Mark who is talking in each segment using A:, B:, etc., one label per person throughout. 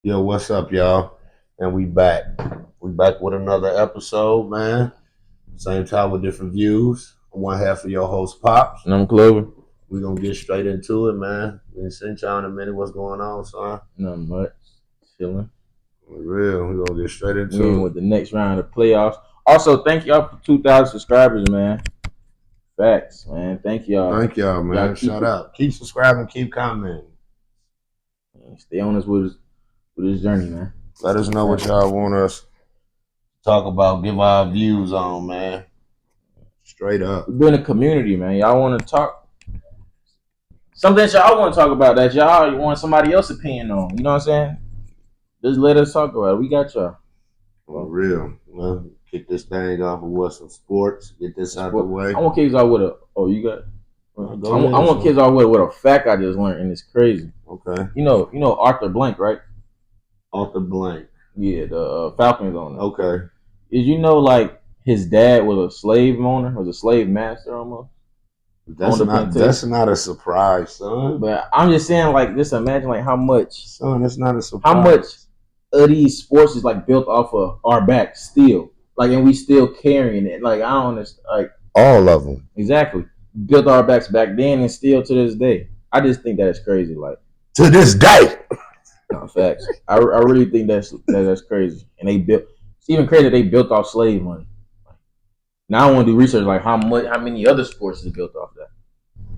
A: Yo, what's up, y'all? And we back. We back with another episode, man. Same time with different views. I'm one half of your host, Pops.
B: And I'm Clover.
A: We gonna get straight into it, man. We ain't seen y'all in a minute. What's going on, son?
B: Nothing much. Chilling.
A: For real. We gonna get straight
B: We
A: into
B: in
A: it.
B: with the next round of playoffs. Also, thank y'all for 2,000 subscribers, man. Facts, man. Thank y'all.
A: Thank y'all, man.
B: Y'all
A: Shout out. Keep subscribing, keep commenting.
B: Stay on us with this journey, man.
A: Let us know what y'all want us to talk about, give our views on, man. Straight up.
B: We're building a community, man. Y'all want to talk something that y'all want to talk about that y'all want somebody else's opinion on. You know what I'm saying? Just let us talk about it. We got y'all.
A: For real. Man. Kick this thing off with some sports. Get this out the way.
B: I want kids out with a. Oh, you got. I
A: ahead,
B: want kids out with a fact I just learned, and it's crazy.
A: Okay.
B: You know Arthur Blank, right?
A: Arthur Blank.
B: Yeah, the Falcons owner.
A: Okay.
B: Did you know like his dad was a slave owner, was a slave master almost?
A: That's not a surprise, son.
B: But I'm just saying, like, just imagine like how much,
A: Son, that's not a surprise.
B: how much of these sports is like built off of our back still, like, and we still carrying it. Like, I don't understand, like
A: all of them.
B: Exactly, built our backs back then and still to this day. I just think that is crazy. Like
A: to this day.
B: No, facts. I really think that's crazy. And they built. It's even crazy they built off slave money. Now I want to do research like how many other sports is built off that.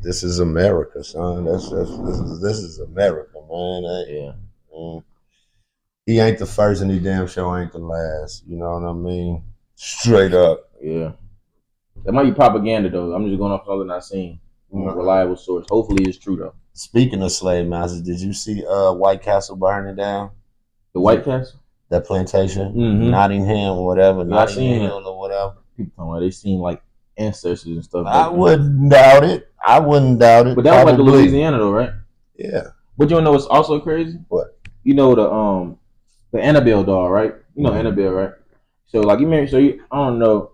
A: This is America, son. This is America, man.
B: Yeah.
A: He ain't the first, and he damn sure ain't the last. You know what I mean? Straight up.
B: Yeah. That might be propaganda though. I'm just going off something I've seen. Reliable source. Hopefully it's true though.
A: Speaking of slave masters, did you see White Castle burning down?
B: The White Castle?
A: That plantation?
B: Mm-hmm.
A: Nottingham or whatever.
B: Yeah,
A: Nottingham or whatever.
B: People talking about they seen like ancestors and stuff.
A: I wouldn't doubt it. But that
B: was like the Louisiana though, right?
A: Yeah.
B: But you know what's also crazy?
A: What?
B: You know the Annabelle doll, right? You know Annabelle, right? So like you remember, I don't know.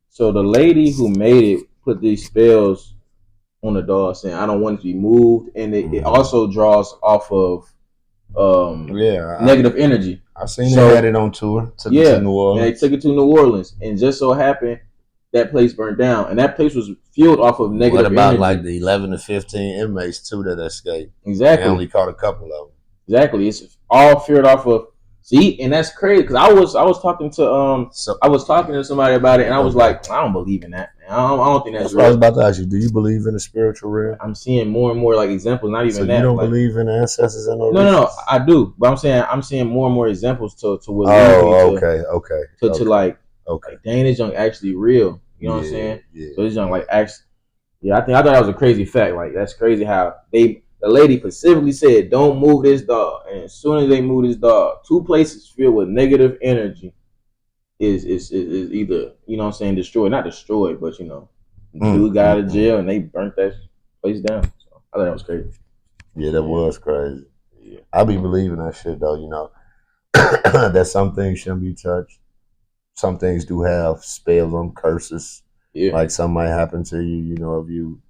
B: So the lady who made it put these spells on the doll saying I don't want it to be moved, and it also draws off of negative energy.
A: I seen they had it on tour.
B: Took it to New Orleans. And they took it to New Orleans, and just so happened that place burned down, and that place was fueled off of negative energy. What about
A: like the 11 to 15 inmates too that escaped?
B: Exactly.
A: They only caught a couple of them.
B: Exactly. It's all fueled off of. See, and that's crazy because I was talking to somebody about it, and I was like, I don't believe in that. Man. I don't think that's real.
A: I was about to ask you, do you believe in the spiritual realm?
B: I'm seeing more and more like examples, not even
A: so
B: that.
A: You don't believe in ancestors and
B: no, I do, but I'm seeing more and more examples to what.
A: Okay.
B: To like, dang, this junk actually real. You know what I'm saying?
A: Yeah.
B: So this junk like actually, I thought that was a crazy fact. Like that's crazy how the lady specifically said, don't move this dog. And as soon as they move this dog, two places filled with negative energy is either, you know what I'm saying, destroyed. Not destroyed, but, dude got out of jail and they burnt that place down. So I thought that was crazy.
A: Yeah, that was crazy. Yeah. I be believing that shit, though, that some things shouldn't be touched. Some things do have spells on curses. Yeah. Like something might happen to you, if you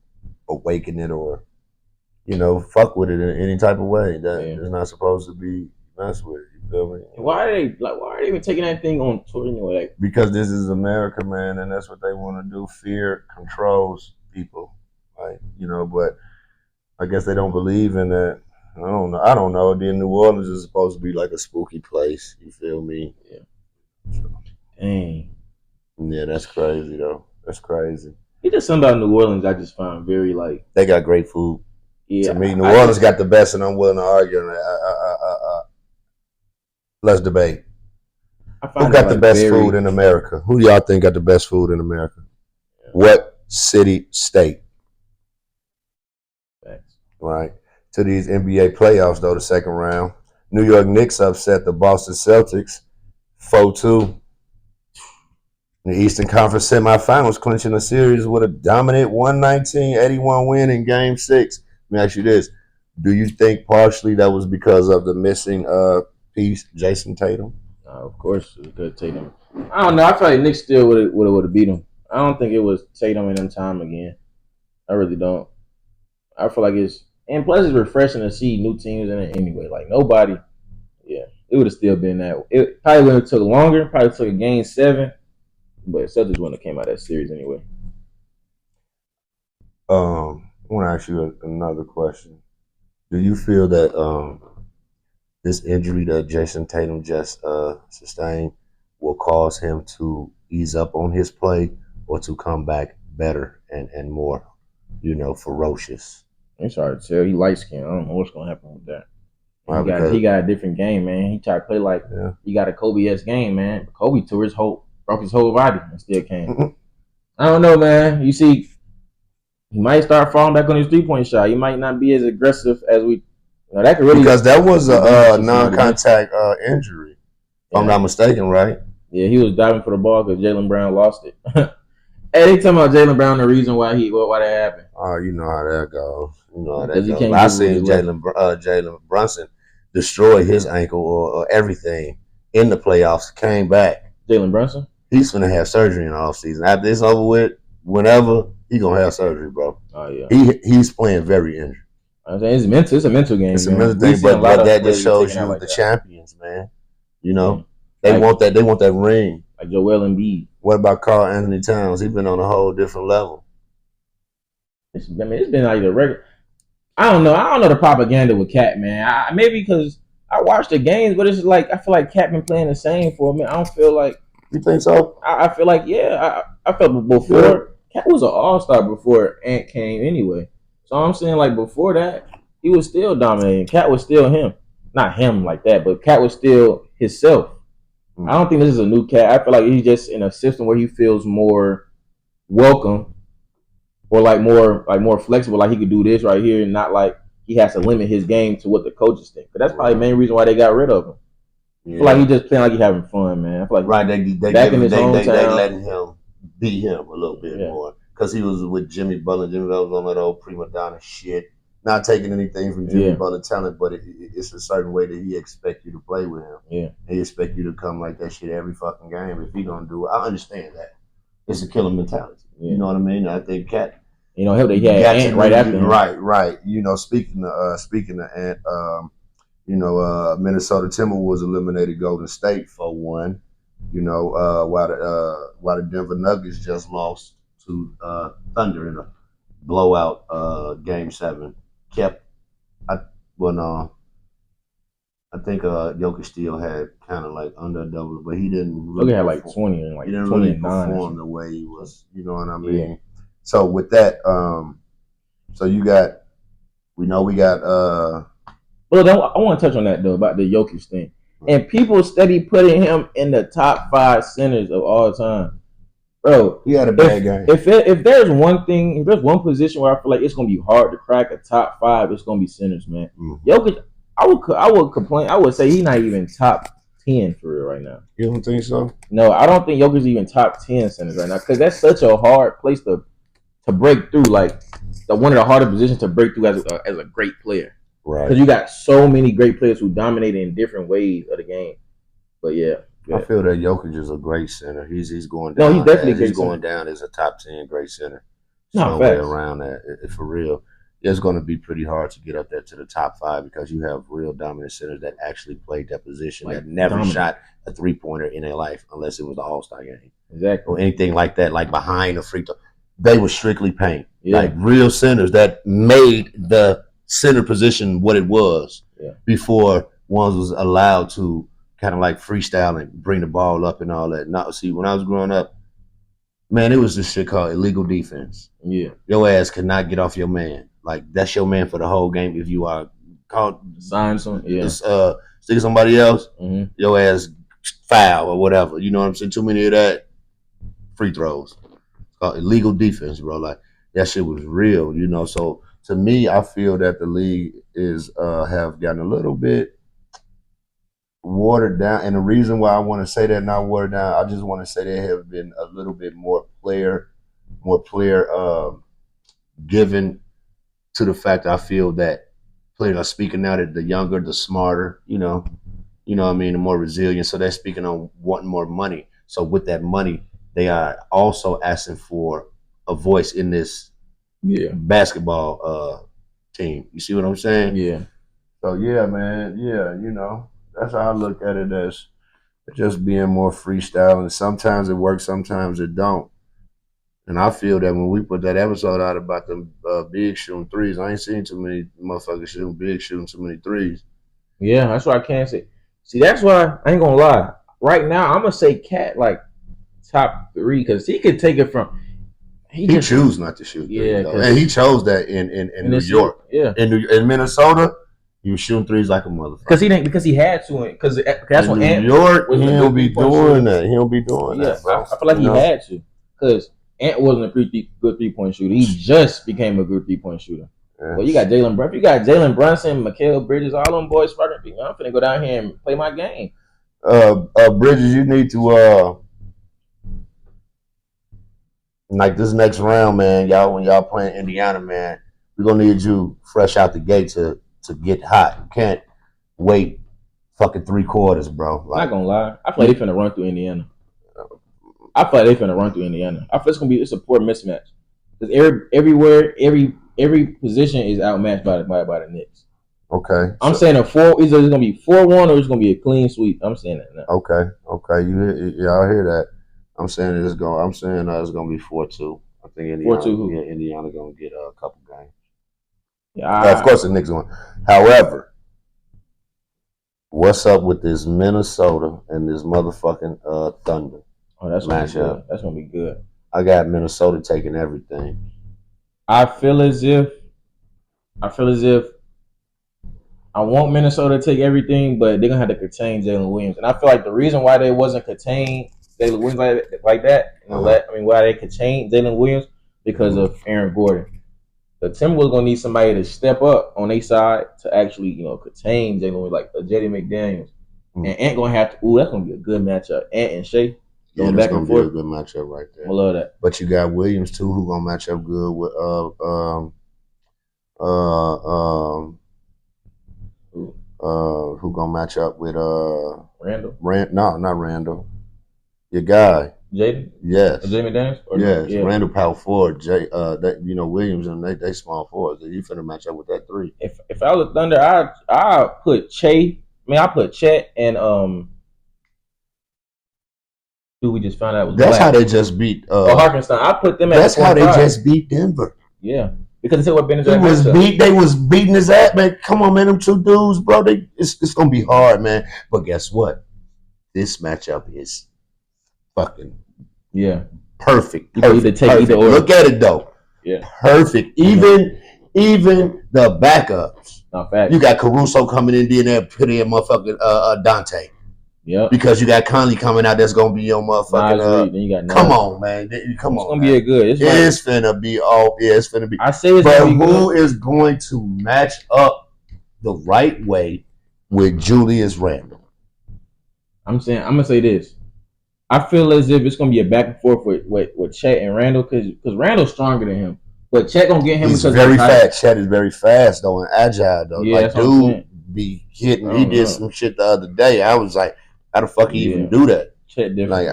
A: awaken it or fuck with it in any type of way that is not supposed to be messed with. You feel me?
B: Why are they even taking that thing on tour anyway? Like,
A: because this is America, man, and that's what they want to do. Fear controls people, like But I guess they don't believe in that. I don't know. Then New Orleans is supposed to be like a spooky place. You feel me?
B: Yeah. So. Dang.
A: Yeah, that's crazy though. That's crazy.
B: It's just something about New Orleans I just find very like.
A: They got great food.
B: Yeah,
A: to me, New Orleans got the best, and I'm willing to argue on that. Let's debate. Who got the best food in America? Who y'all think got the best food in America? Yeah. What city, state?
B: Thanks.
A: Right. To these NBA playoffs, though, the second round. New York Knicks upset the Boston Celtics 4-2. The Eastern Conference semifinals, clinching the series with a dominant 119-81 win in Game 6. Let me ask you this. Do you think partially that was because of the missing piece, Jason Tatum?
B: Of course, it was good Tatum. I don't know. I feel like Knicks still would have beat him. I don't think it was Tatum and them time again. I really don't. I feel like and plus it's refreshing to see new teams in it anyway. Like nobody, yeah. it would have still been that. It probably would have took longer. Probably took a game 7, but Celtics wouldn't have came out of that series anyway.
A: I want to ask you another question. Do you feel that this injury that Jason Tatum just sustained will cause him to ease up on his play or to come back better and more, ferocious?
B: It's hard to tell. He light skinned. I don't know what's gonna happen with that.
A: Well,
B: He got a different game, man. He tried to play like he got a Kobe-esque game, man. Kobe tore his whole broke his whole body and still came. I don't know, man. You see, he might start falling back on his 3-point shot. He might not be as aggressive as we. That could really
A: because that was a non-contact injury, if I'm not mistaken, right?
B: Yeah, he was diving for the ball because Jaylen Brown lost it. Hey, they talking about Jaylen Brown, the reason why that happened.
A: Oh, you know how that goes. You know how that
B: Because he
A: goes.
B: can't
A: I
B: get
A: seen
B: with his
A: Jalen Brunson destroy his ankle or everything in the playoffs. Came back.
B: Jalen Brunson?
A: He's gonna have surgery in the offseason. After it's over with, whenever he gonna have surgery, bro.
B: Oh yeah.
A: He's playing very injured.
B: I'm saying it's mental. It's a mental game.
A: It's a mental thing, but that just shows you the champions, man. You know, they want that. They want that ring.
B: Like Joel Embiid.
A: What about Karl Anthony Towns? He's been on a whole different level.
B: It's been like the record. I don't know the propaganda with Cat, man. Maybe because I watch the games, but it's like I feel like Cat been playing the same for a minute. I don't feel like.
A: You think so?
B: I feel like I felt before Cat was an all-star before Ant came anyway. So I'm saying like before that he was still dominating. Cat was still him, not him like that, but Cat was still himself. I don't think this is a new Cat. I feel like he's just in a system where he feels more welcome, or like more flexible. Like he could do this right here, and not like he has to limit his game to what the coaches think. But that's probably the main reason why they got rid of him. Yeah. I feel like he just playing like he having fun, man. I feel like
A: they letting him be him a little bit more because he was with Jimmy Butler. Jimmy Butler was on that old prima donna shit. Not taking anything from Jimmy Butler talent, but it's a certain way that he expects you to play with him.
B: Yeah,
A: he expects you to come like that shit every fucking game. If he gonna do it, I understand that. It's a killer mentality. Yeah. You know what I mean? I think Cat.
B: He had Ant right after him.
A: Right. Speaking of Ant, Minnesota Timberwolves eliminated Golden State 4-1. While the Denver Nuggets just lost to Thunder in a blowout game 7. I think Jokic still had kind of like under double, but he didn't really
B: had like 20 and like
A: he didn't
B: 29
A: really perform the way he was. You know what I mean? Yeah. So with that, we got.
B: Well, I want to touch on that though about the Jokic thing, and people steady putting him in the top 5 centers of all time. Bro,
A: he had a bad game.
B: If there's one position where I feel like it's gonna be hard to crack a top 5, it's gonna be centers, man. Jokic, I would complain. I would say he's not even top 10 for real right now.
A: You don't think so?
B: No, I don't think Jokic's even top 10 centers right now because that's such a hard place to break through. Like one of the harder positions to break through as a great player.
A: Right.
B: Because you got so many great players who dominate in different ways of the game. But yeah.
A: I feel that Jokic is a great center. He's going down.
B: No, he's definitely
A: he's going down as a top 10 great center.
B: Somewhere
A: around that. For real. It's going to be pretty hard to get up there to the top 5 because you have real dominant centers that actually played that position, that never shot a 3-pointer in their life unless it was the All-Star game.
B: Exactly.
A: Or anything like that, like behind the free throw. They were strictly paint. Yeah. Like real centers that made the center position what it was before ones was allowed to kind of like freestyle and bring the ball up and all that. Now, see, when I was growing up, man, it was this shit called illegal defense.
B: Yeah.
A: Your ass could not get off your man. Like, that's your man for the whole game. If you are caught
B: sign something,
A: sticking somebody else, your ass foul or whatever. You know what I'm saying? Too many of that free throws. It's called illegal defense, bro. Like, that shit was real, So, to me, I feel that the league is have gotten a little bit watered down. And the reason why I want to say that not watered down, I just want to say they have been a little bit more player given to the fact I feel that players are speaking out that the younger, the smarter, you know what I mean, the more resilient. So they're speaking on wanting more money. So with that money, they are also asking for a voice in this basketball team. You see what I'm saying?
B: Yeah.
A: So yeah, man. Yeah, That's how I look at it, as just being more freestyle. And sometimes it works, sometimes it don't. And I feel that when we put that episode out about them big shooting threes, I ain't seen too many motherfuckers shooting too many threes.
B: Yeah, that's what I can say. See, that's why I ain't gonna lie. Right now, I'm gonna say Cat like top 3 because he could take it from.
A: He choose not to shoot threes, though. And he chose that in New York.
B: Yeah,
A: in Minnesota, he was shooting threes like a motherfucker.
B: Because he had to, because that's
A: in
B: when
A: New York, he don't be doing that. He don't be doing that, bro.
B: I feel like he had to, because Ant wasn't a good 3-point shooter. He just became a good 3-point shooter. Yeah. Well, you got Jalen Brunson, Mikal Bridges, all them boys fucking people. I'm finna go down here and play my game.
A: Bridges, you need to like this next round, man. When y'all playing Indiana, man, we're gonna need you fresh out the gate to get hot. You can't wait fucking 3 quarters, bro.
B: Like, not gonna lie, I feel like they finna run through Indiana. I feel like it's a poor mismatch. Because every position is outmatched by the Knicks.
A: Okay.
B: I'm saying either it's gonna be 4-1 or it's gonna be a clean sweep. I'm saying that now.
A: Okay. Y'all hear that? I'm saying it's gonna be 4-2. I think Indiana. 4-2. Yeah, Indiana gonna get a couple games. Yeah, of course the Knicks won. However, what's up with this Minnesota and this motherfucking Thunder?
B: Oh, that's gonna be good. That's gonna be good.
A: I got Minnesota taking everything.
B: I feel as if I want Minnesota to take everything, but they're gonna have to contain Jalen Williams. And I feel like the reason why they wasn't contained Jalen Williams like that, why they contained Jalen Williams, because of Aaron Gordon. The Timberwolves gonna need somebody to step up on their side to actually, contain Jalen Williams, like J.D. McDaniels. And Ant gonna have to. That's gonna be a good matchup. Ant and Shea.
A: Yeah, that's gonna be a good matchup right there.
B: I love that.
A: But you got Williams too, who gonna match up good with who gonna match up with
B: Randall?
A: No, not Randall. Your guy.
B: Jaden?
A: Yes.
B: Jamie Daniels?
A: Yes. Yeah. Randall power forward. Williams and they small forwards. You finna match up with that 3.
B: If I was Thunder, I put I put Chet and who we just found out was
A: That's
B: black.
A: How they just beat
B: Harkenstein. I put them at
A: That's how they just beat Denver.
B: Yeah. Because they what
A: they was beating his ass, man. Come on, man, them 2 dudes, bro. It's gonna be hard, man. But guess what? This matchup is fucking perfect.
B: You can either take either or.
A: Look at it though.
B: Yeah.
A: Perfect. Even the backups.
B: Not fact.
A: You got Caruso coming in there, putting in motherfucking Dante.
B: Yeah.
A: Because you got Conley coming out, that's gonna be your motherfucking.
B: Then you got
A: come on, man. Come on.
B: It's gonna be a good.
A: It's finna be all. Yeah, it's finna be.
B: I say it's
A: but who is going to match up the right way with Julius Randle?
B: I'm gonna say this. I feel as if it's gonna be a back and forth with Chet and Randall, because Randall's stronger than him, but Chet gonna get him.
A: He's very fast. Chet is very fast though and agile though.
B: Yeah,
A: like dude be hitting. He did some shit the other day. I was like, how the fuck he even do that?
B: Chet different.
A: Like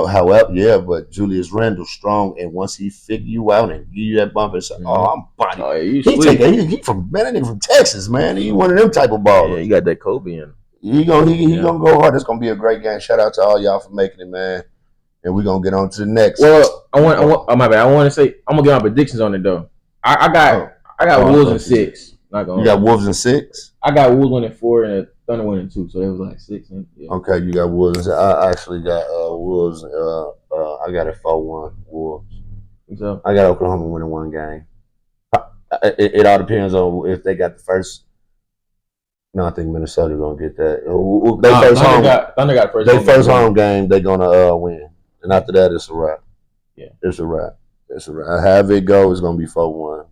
A: however, but Julius Randle's strong, and once he figure you out and give you that bump and say, I'm body. Oh, yeah, he from Texas, man. He one of them type of ballers.
B: Yeah, you got that Kobe in him.
A: He gonna go hard. It's gonna be a great game. Shout out to all y'all for making it, man. And we're gonna get on to the next.
B: Well, my bad. I want to say I'm gonna get my predictions on it though. I got Wolves in 6. Not gonna.
A: You got Wolves in 6.
B: I got Wolves winning 4 and Thunder winning 2, so it was like 6.
A: Okay, you got Wolves. I actually got Wolves. I got it 4-1 Wolves.
B: So
A: I got Oklahoma winning 1 game. It all depends on if they got the first. No, I think Minnesota gonna get that.
B: Thunder got first.
A: Their first home game, they gonna win, and after that, it's a wrap.
B: Yeah,
A: it's a wrap. However it goes, it's gonna be 4-1.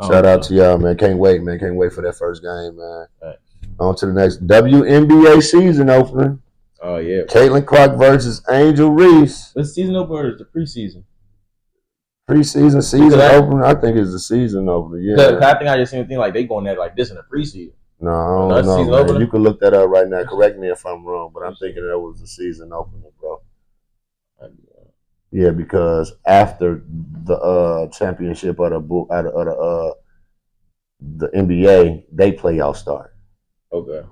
A: Shout out to y'all, man. Can't wait, man. Can't wait for that first game, man. Right. On to the next WNBA season opener.
B: Oh yeah,
A: Caitlin Clark versus Angel Reese.
B: The season opener is the preseason.
A: Season opener. I think it's the season opener. Yeah,
B: I think I just seen a thing like they going at like this in the preseason.
A: No, I don't know, man. You can look that up right now. Correct me if I'm wrong, but I'm thinking that was the season opener, bro. Yeah, because after the championship of the NBA, they playoffs start.
B: Okay.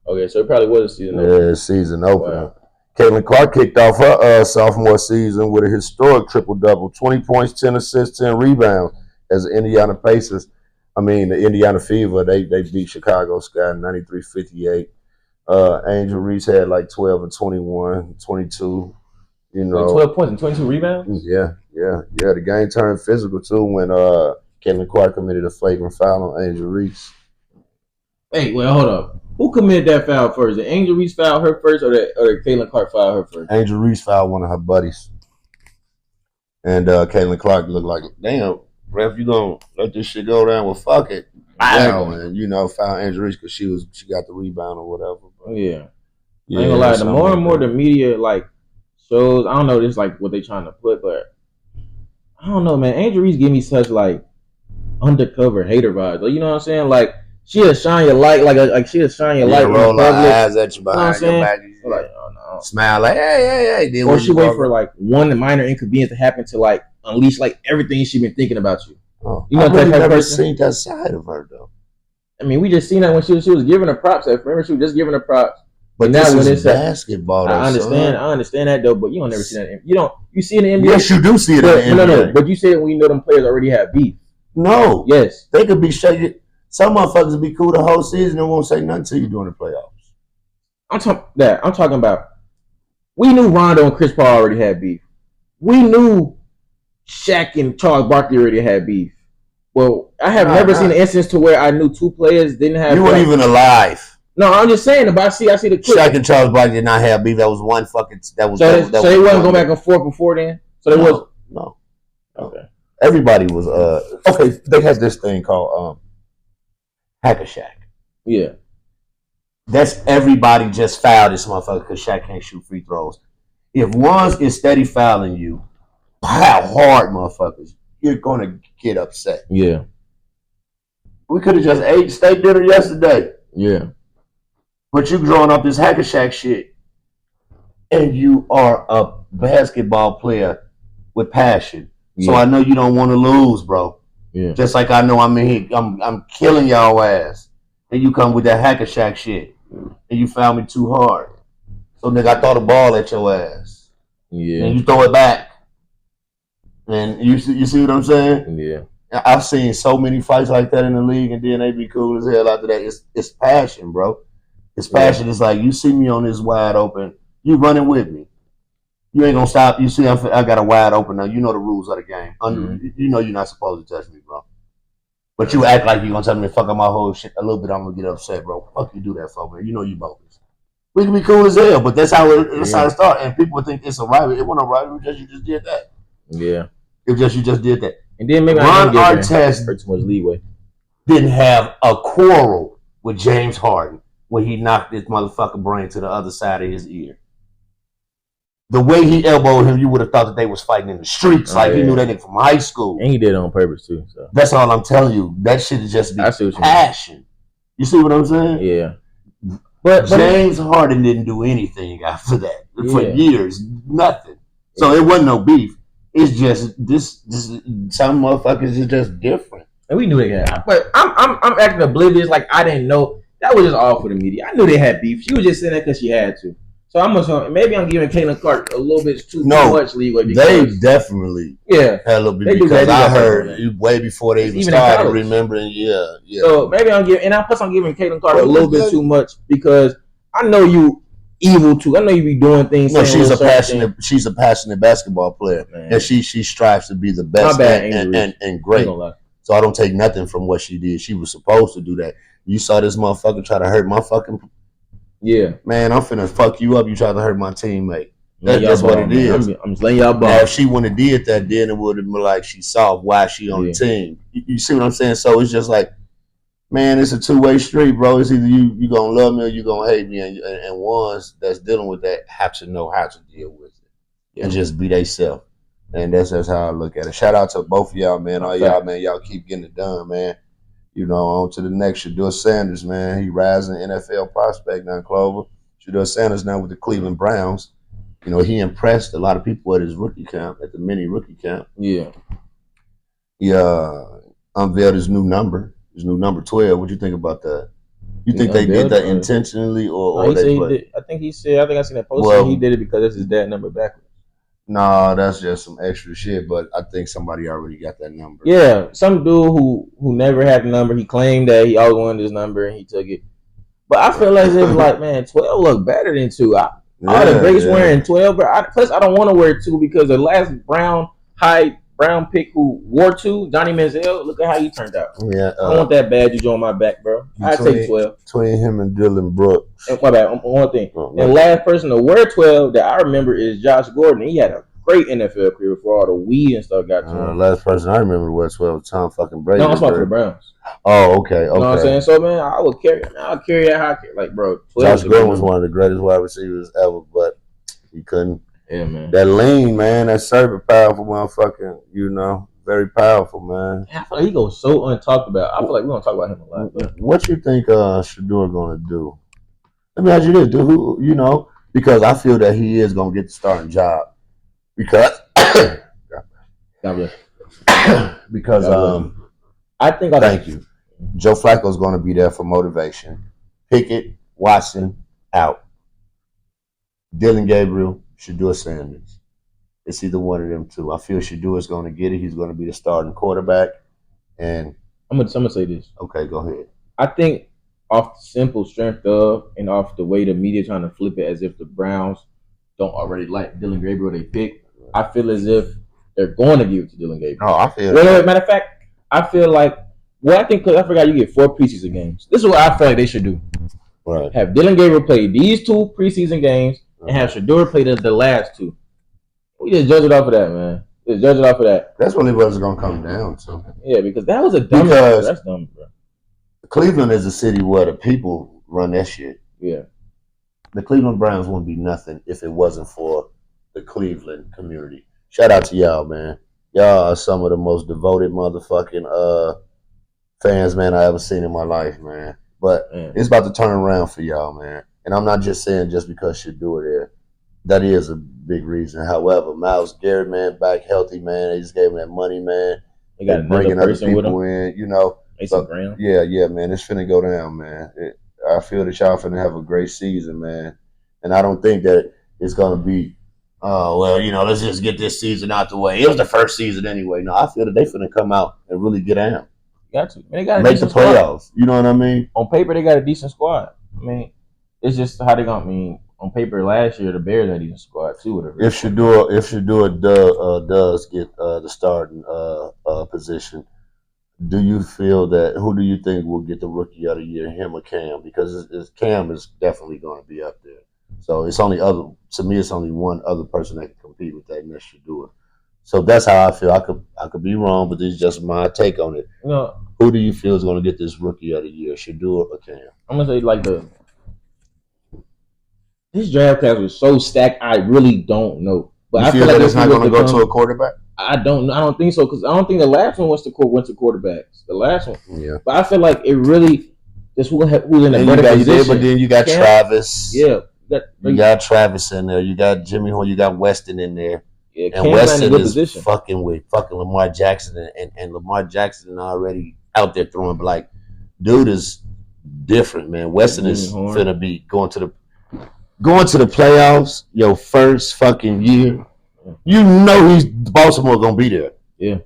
B: Okay, so it probably was a season
A: opener. Yeah, season opener.
B: Wow.
A: Caitlin Clark kicked off her sophomore season with a historic triple-double, 20 points, 10 assists, 10 rebounds as the Indiana the Indiana Fever, they beat Chicago Sky 93-58. Angel Reese had like 12 and 21, 22. You know,
B: wait, 12 points and 22 rebounds?
A: Yeah. The game turned physical too when Caitlin Clark committed a flagrant foul on Angel Reese.
B: Hey, well, hold up. Who committed that foul first? Did Angel Reese foul her first, or did Caitlin Clark foul her first?
A: Angel Reese fouled one of her buddies, and Caitlin Clark looked like, damn, ref, you gonna let this shit go down? Well, fuck it. Wow, and foul Angel Reese because she got the rebound or whatever.
B: But, yeah. I ain't gonna lie. The more and more the media like shows, I don't know, this like what they trying to put, but I don't know, man. Angel Reese give me such like undercover hater vibes. Like, you know what I'm saying? Like she'll shine your light, like she'll shine your light.
A: Roll her eyes at you behind your back.
B: Like, oh no.
A: Smile like, hey.
B: Or she wait for like one minor inconvenience to happen to like unleash like everything she been thinking about you.
A: Oh, you know, I've really never seen that side of her though.
B: I mean, we just seen that when she was giving her props. Remember, she was just giving her props.
A: But now when it's basketball,
B: I understand that though. But you don't never see that. You see it in the NBA.
A: Yes, you do see it in the NBA.
B: No. But you say it when you know them players already have beef.
A: No.
B: Yes.
A: They could be shaking. Some motherfuckers will be cool the whole season and won't say nothing to you during the playoffs.
B: I'm talking about. We knew Rondo and Chris Paul already had beef. We knew Shaq and Charles Barkley already had beef. Well, I have never seen an instance to where I knew two players didn't have.
A: You weren't even alive.
B: No, I'm just saying. But I see the clip.
A: Shaq and Charles Barkley did not have beef. That was one fucking. That was.
B: So they wasn't going back and forth before then. So they was.
A: No.
B: Okay.
A: Everybody was. Okay. They had this thing called Hacker Shaq.
B: Yeah.
A: That's everybody just fouled this motherfucker because Shaq can't shoot free throws. If one's is steady fouling you, how hard motherfuckers, you're gonna get upset.
B: Yeah.
A: We could have just ate steak dinner yesterday.
B: Yeah.
A: But you growing up this Hacker Shack shit, and you are a basketball player with passion. Yeah. So I know you don't want to lose, bro.
B: Yeah.
A: Just like I know I'm killing y'all ass. And you come with that Hacker Shack shit. And you foul me too hard. So nigga, I throw the ball at your ass.
B: Yeah.
A: And you throw it back. And you see what I'm saying?
B: Yeah.
A: I've seen so many fights like that in the league, and then they be cool as hell after that. It's passion, bro. It's passion. Yeah. It's like, you see me on this wide open, you running with me. You ain't gonna stop. You see, I got a wide open now. You know the rules of the game. You know you're not supposed to touch me, bro. But you act like you're gonna tell me to fuck up my whole shit a little bit. I'm gonna get upset, bro. Fuck you do that for me. You know you bogus. We can be cool as hell, but that's how it started. And people think it's a rivalry. It wasn't a rivalry. You just did that.
B: Yeah.
A: You just did that.
B: And then maybe
A: Ron Artest
B: hurt too much leeway.
A: Didn't have a quarrel with James Harden when he knocked his motherfucking brain to the other side of his ear. The way he elbowed him, you would have thought that they was fighting in the streets. He knew that nigga from high school.
B: And he did it on purpose too. So
A: that's all I'm telling you. That shit is just passion. You see what I'm saying?
B: Yeah.
A: But James Harden didn't do anything after that for years. Nothing. So it wasn't no beef. It's just this some motherfuckers is just different.
B: And we knew they had. But I'm acting oblivious like I didn't know. That was just all for the media. I knew they had beef. She was just saying that because she had to. So maybe I'm giving Caitlin Clark a little bit too much leeway.
A: They definitely had a little bit because I heard way before they even started remembering. Yeah.
B: So maybe I'm giving Caitlin Clark a little bit too much because I know you evil too. I know you be doing things.
A: No, she's a passionate basketball player, man. And she strives to be the best and great. So I don't take nothing from what she did. She was supposed to do that. You saw this motherfucker try to hurt my fucking.
B: Yeah,
A: man, I'm finna fuck you up. You try to hurt my teammate. That's what it is.
B: I'm just letting y'all ball.
A: Now, if she wouldn't have did that, then it would have been like she saw why she on the team. You see what I'm saying? So it's just like, man, it's a two-way street, bro. It's either you gonna love me or you gonna hate me, and ones that's dealing with that have to know how to deal with it and just be theyself. And that's how I look at it. Shout out to both of y'all, man. All y'all, man, y'all keep getting it done, man. You know, on to the next. Shedeur Sanders, man. He rising NFL prospect now, Clover. Shedeur Sanders now with the Cleveland Browns. You know, he impressed a lot of people at his rookie camp, at the mini rookie camp.
B: Yeah.
A: He unveiled his new number 12. What you think about that? You think they did that intentionally,
B: No,
A: or
B: he
A: they
B: said he
A: put?
B: did. I think he said. I think I seen that post. He did it because that's his dad number backwards.
A: No, that's just some extra shit. But I think somebody already got that number.
B: Yeah, some dude who never had the number. He claimed that he always wanted his number and he took it. But I feel as if like, man, 12 look better than 2. All the greats wearing 12, but plus I don't want to wear 2 because the last brown pick who wore 2, Johnny Manziel, look at how he turned out.
A: Yeah,
B: I want that badge on my back, bro. I take 12.
A: Between him and Dylan Brooks.
B: And my bad. One thing. And last person to wear 12 that I remember is Josh Gordon. He had a great NFL career before all the weed and stuff got to him.
A: Last person I remember to wear 12 was Tom fucking Brady.
B: No, I'm talking for the Browns.
A: Oh, okay.
B: You know what I'm saying? So, man, I'll carry that high. Like, bro,
A: Josh Gordon was one of the greatest wide receivers ever, but he couldn't.
B: Yeah, man.
A: That lean, man, that super powerful motherfucker, very powerful, man.
B: I feel like he goes so untalked about. I feel like we don't talk about him a lot. But.
A: What you think Shedeur gonna do? Let me ask you this, dude. Because I feel that he is gonna get the starting job. Because
B: I think
A: thank you. Joe Flacco's gonna be there for motivation. Pickett, Watson, out. Dylan Gabriel, Shedeur Sanders. It's either one of them two. I feel Shedeur is going to get it. He's going to be the starting quarterback. And
B: I'm gonna say this.
A: Okay, go ahead.
B: I think off the simple strength of and off the way the media trying to flip it as if the Browns don't already like Dylan Gabriel they pick, I feel as if they're going to give it to Dylan Gabriel.
A: Oh, I feel.
B: Matter of fact, I feel like I think because I forgot you get 4 preseason games. This is what I feel like they should do.
A: Right.
B: Have Dylan Gabriel play these 2 preseason games and have Shedeur play the last 2. We just judge it off of that, man. Just judge it off of that.
A: That's really what it's going to come down to.
B: Yeah, because that was a dumb. That's dumb, bro.
A: Cleveland is a city where the people run that shit.
B: Yeah.
A: The Cleveland Browns wouldn't be nothing if it wasn't for the Cleveland community. Shout out to y'all, man. Y'all are some of the most devoted motherfucking fans, man, I ever seen in my life, man. But it's about to turn around for y'all, man. And I'm not just saying just because Shedeur there. That is a big reason. However, Myles Garrett, man, back healthy, man. They just gave him that money, man.
B: They got
A: bringing other people
B: with
A: in, Yeah, man. It's finna go down, man. I feel that y'all finna have a great season, man. And I don't think that it's gonna be, let's just get this season out the way. It was the first season anyway. No, I feel that they finna come out and really get down.
B: Got to. They got
A: make the playoffs.
B: Squad.
A: You know what I mean?
B: On paper, they got a decent squad. I mean, it's just how they gonna on paper last year the Bears had a decent squad too. Whatever.
A: If Shedeur does get the starting position, do you feel that who do you think will get the rookie of the year, him or Cam? Because Cam is definitely going to be up there. So it's only one other person that can compete with that, and that's Shedeur. So that's how I feel. I could be wrong, but this is just my take on it. Who do you feel is going to get this rookie of the year, Shedeur or Cam?
B: I'm gonna say this draft class was so stacked. I really don't know. But
A: I feel like it's not going to go to a quarterback.
B: I don't know. I don't think so because I don't think the last one went to quarterbacks. The last one,
A: yeah.
B: But I feel like it really just who's in a better position.
A: But then you got Cam, Travis.
B: Yeah,
A: you got Travis in there. You got Jimmy Horn. You got Weston in there.
B: Yeah,
A: and Weston is fucking with Lamar Jackson, and Lamar Jackson already out there throwing. But like, dude is different, man. Weston is finna be going to the playoffs. Your first fucking year, you know Baltimore gonna be there.
B: Yeah,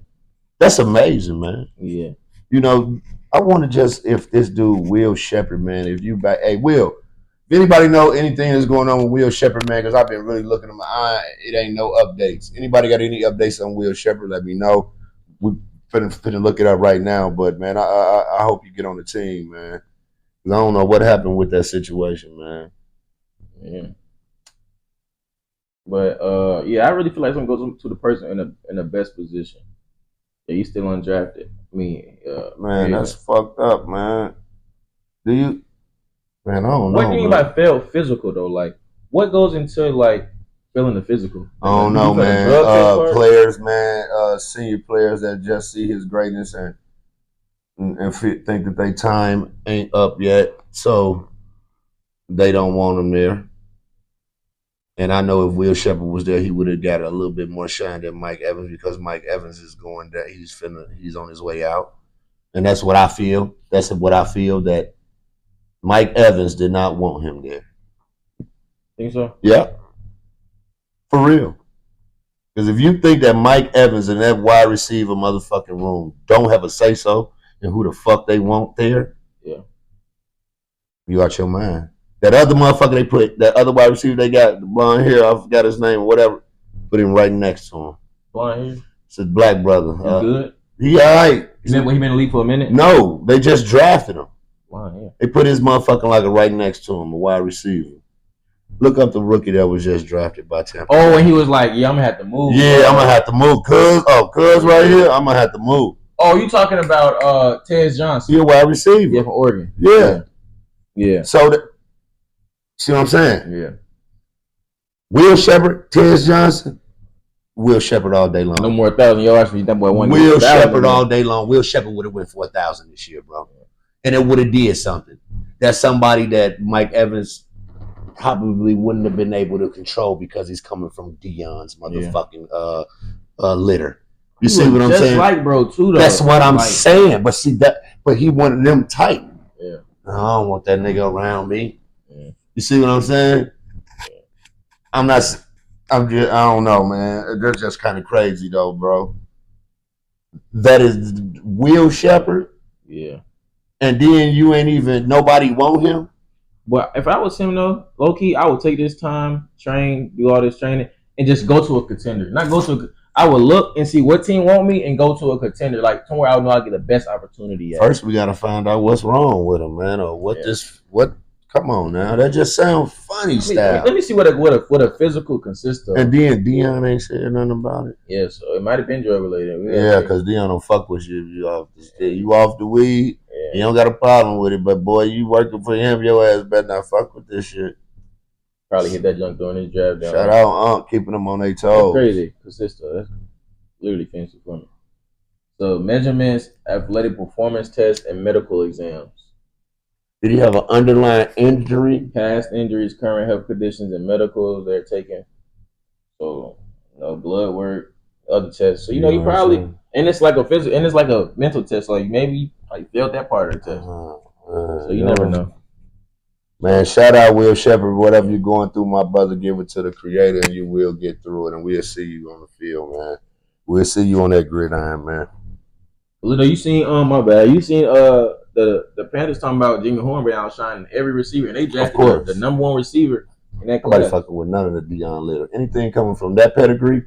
A: that's amazing, man.
B: Yeah,
A: I want to just if this dude Will Shepherd, man. If you back, hey Will. If anybody know anything that's going on with Will Shepherd, man, because I've been really looking at my eye, it ain't no updates. Anybody got any updates on Will Shepherd, let me know. We're finna look it up right now, but, man, I hope you get on the team, man. Because I don't know what happened with that situation, man.
B: Yeah. But, I really feel like someone goes to the person in the best position. Yeah, he's still undrafted.
A: Man, that's fucked up, man. Do you... Man, I don't know.
B: What do you mean by fail physical though? Like, what goes into like feeling the physical?
A: I don't know, man. Players, man, senior players that just see his greatness and think that their time ain't up yet, so they don't want him there. And I know if Will Shepherd was there, he would have got a little bit more shine than Mike Evans because Mike Evans is going that he's on his way out, and that's what I feel. That's what I feel that. Mike Evans did not want him there.
B: Think so?
A: Yeah, for real. Because if you think that Mike Evans and that wide receiver motherfucking room don't have a say so in who the fuck they want there,
B: yeah,
A: you out your mind. That other motherfucker they put, that other wide receiver they got, the blonde hair, I forgot his name or whatever, put him right next to him.
B: Blonde hair?
A: It's a black brother.
B: He's good?
A: He all right.
B: He been in the league for a minute?
A: No, they just drafted him.
B: Blonde hair.
A: They put his motherfucking like right next to him, a wide receiver. Look up the rookie that was just drafted by Tampa.
B: Oh, and he was like, yeah, I'm going to have to move.
A: Yeah, I'm going to have to move. Cuz right here, I'm going to have to move.
B: Oh, you talking about Tez Johnson?
A: He a wide receiver.
B: Yeah, from Oregon.
A: Yeah. So, see what I'm saying?
B: Yeah.
A: Will Shepard, Tez Johnson, Will Shepard all day long.
B: No more 1,000 yards for that boy.
A: Will Shepard all day long. Will Shepard would have went 4,000 this year, bro. And it would have did something. That's somebody that Mike Evans probably wouldn't have been able to control because he's coming from Deion's motherfucking litter. You see what I'm saying?
B: Like bro, too. Though.
A: That's what I'm saying. But see that. But he wanted them tight.
B: Yeah.
A: I don't want that nigga around me.
B: Yeah.
A: You see what I'm saying? Yeah. I'm just. I don't know, man. They're just kind of crazy though, bro. That is Will Shepard.
B: Yeah.
A: And then you ain't even nobody want him.
B: But if I was him though, low key, I would take this time, train, do all this training, and just go to a contender. Not go to. I would look and see what team want me and go to a contender, like somewhere I would know I get the best opportunity at.
A: First, we gotta find out what's wrong with him, man, or what what. Come on now, that just sounds funny style.
B: Let me see what a physical consists of.
A: And then Deion ain't said nothing about it.
B: Yeah, so it might have been drug related.
A: Yeah, because Deion don't fuck with you if you off the weed. Yeah. You don't got a problem with it, but boy, you working for him, your ass better not fuck with this shit.
B: Probably hit that junk during his draft down.
A: Shout out keeping them on their toes.
B: That's crazy. Consistent. That's literally fancy for me. So measurements, athletic performance tests, and medical exams.
A: Did he have an underlying injury?
B: Past injuries, current health conditions, and medicals they're taking. So, blood work, other tests. So you probably and it's like a physical and it's like a mental test. Like maybe you failed that part of the test. So you never know.
A: Man, shout out Will Shepard. Whatever you're going through, my brother, give it to the Creator, and you will get through it. And we'll see you on the field, man. We'll see you on that gridiron, man.
B: Lito, you seen my bad. You seen the Panthers talking about Jimmy Horn outshining every receiver, and they drafted the number one receiver in that class.
A: Nobody fucking with none of the Deion Litter. Anything coming from that pedigree,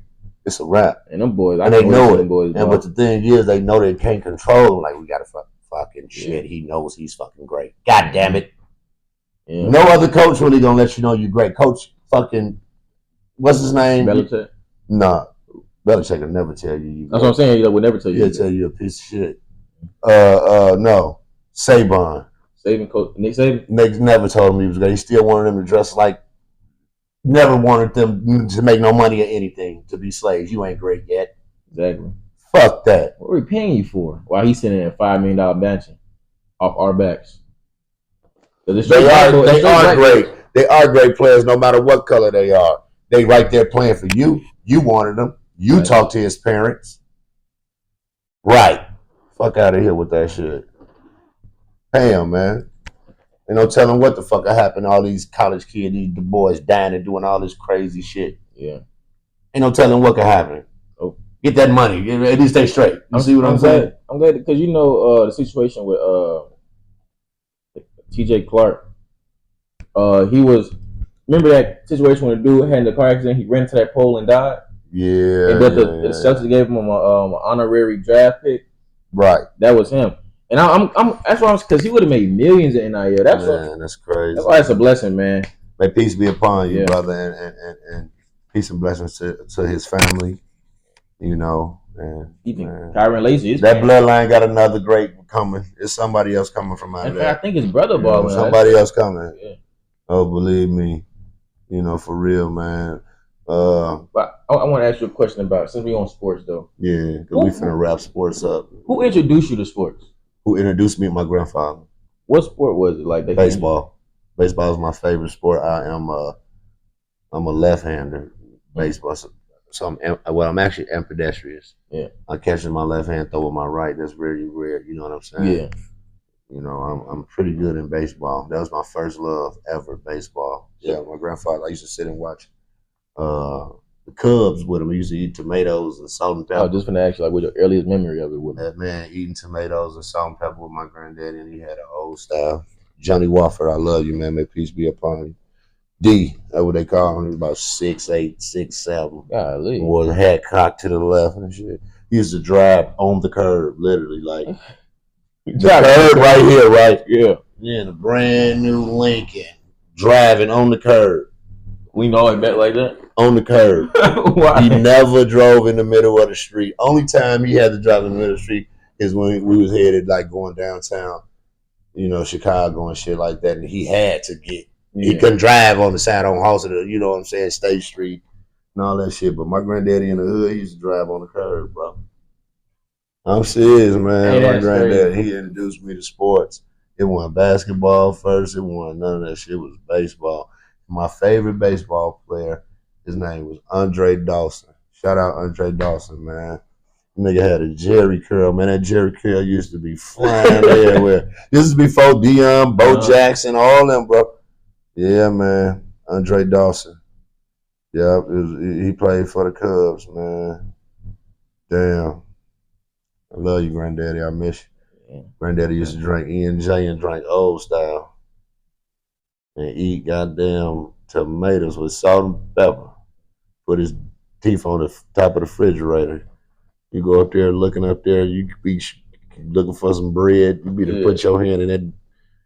A: it's a wrap.
B: And them boys,
A: and they know it. But the thing is, they know they can't control him. Like, we gotta fucking shit. He knows he's fucking great. God damn it. Yeah. No other coach really gonna let you know you're great. Coach fucking, what's his name?
B: Belichick?
A: Nah. Belichick will never tell you.
B: That's what I'm saying. He would never tell you.
A: He'll tell you a piece of shit. No. Saban.
B: Coach Nick Saban?
A: Nick never told him he was great. He still wanted them to dress like, never wanted them to make no money or anything, to be slaves. You ain't great yet.
B: Exactly.
A: Fuck that.
B: What are we paying you for? While he's sitting in a $5 million mansion off our backs. They
A: are great. They are great players no matter what color they are. They right there playing for you. You wanted them. You talked to his parents. Right. Fuck out of here with that shit. Pay him, man. You know, tell him what the fuck happened to all these college kids, the boys dying and doing all this crazy shit.
B: Yeah.
A: Ain't no telling what could happen. Oh. Get that money. At least stay straight. You see what I'm saying?
B: I'm glad because the situation with TJ Clark. Remember that situation when the dude had in the car accident, he ran into that pole and died?
A: Yeah.
B: But the Celtics gave him an honorary draft pick.
A: Right.
B: That was him. And that's why because he would have made millions in NIL.
A: That's crazy.
B: That's why it's a blessing, man.
A: May peace be upon you, brother, and peace and blessings to his family. You know, and
B: even Kyron Lacy.
A: That bloodline got another great coming. It's somebody else coming from out of that.
B: I think his brother balling.
A: Somebody else coming. Yeah. Oh, believe me, for real, man.
B: But I want to ask you a question about since we on sports though.
A: Yeah, because we finna wrap sports up.
B: Who introduced you to sports?
A: Who introduced me to my grandfather?
B: What sport was it like?
A: Baseball. Baseball is my favorite sport. I'm a left-hander. Baseball. So I'm actually ambidextrous.
B: Yeah.
A: I catch with my left hand, throw with my right. That's very rare. You know what I'm saying?
B: Yeah.
A: You know, I'm pretty good in baseball. That was my first love ever, baseball. Yeah, my grandfather. I used to sit and watch the Cubs with him. We used to eat tomatoes and salt and
B: I was
A: pepper.
B: just gonna ask you like what your earliest memory of it was.
A: That man eating tomatoes and salt and pepper with my granddaddy, and he had an old style. Johnny Wofford, I love you, man. May peace be upon you. D, that's what they call him. He was about 6'8", 6'7".
B: Golly.
A: Wore the hat cocked to the left and shit. He used to drive on the curb, literally, like the curb right here, right?
B: Yeah.
A: Yeah, the brand new Lincoln driving on the curb.
B: We know it bet like that.
A: On the curb.
B: Why?
A: He never drove in the middle of the street. Only time he had to drive in the middle of the street is when we was headed like going downtown, you know, Chicago and shit like that, and he had to get. Yeah. He couldn't drive on the side on Halsted, you know what I'm saying, State Street and all that shit. But my granddaddy in the hood, he used to drive on the curb, bro. I'm serious, man.
B: Hey,
A: my granddad, he introduced me to sports. It wasn't basketball first. It wasn't none of that shit. It was baseball. My favorite baseball player, his name was Andre Dawson. Shout out Andre Dawson, man. Nigga had a Jerry curl, man. That Jerry curl used to be flying everywhere. This is before Deion, Bo Jackson, all them, bro. Yeah, man. Andre Dawson. Yeah, he played for the Cubs, man. Damn. I love you, granddaddy. I miss you. Yeah. Granddaddy used to drink E&J and drink old style. And eat goddamn tomatoes with salt and pepper. Put his teeth on the top of the refrigerator. You go up there looking up there, you could be looking for some bread. You be to put your hand in that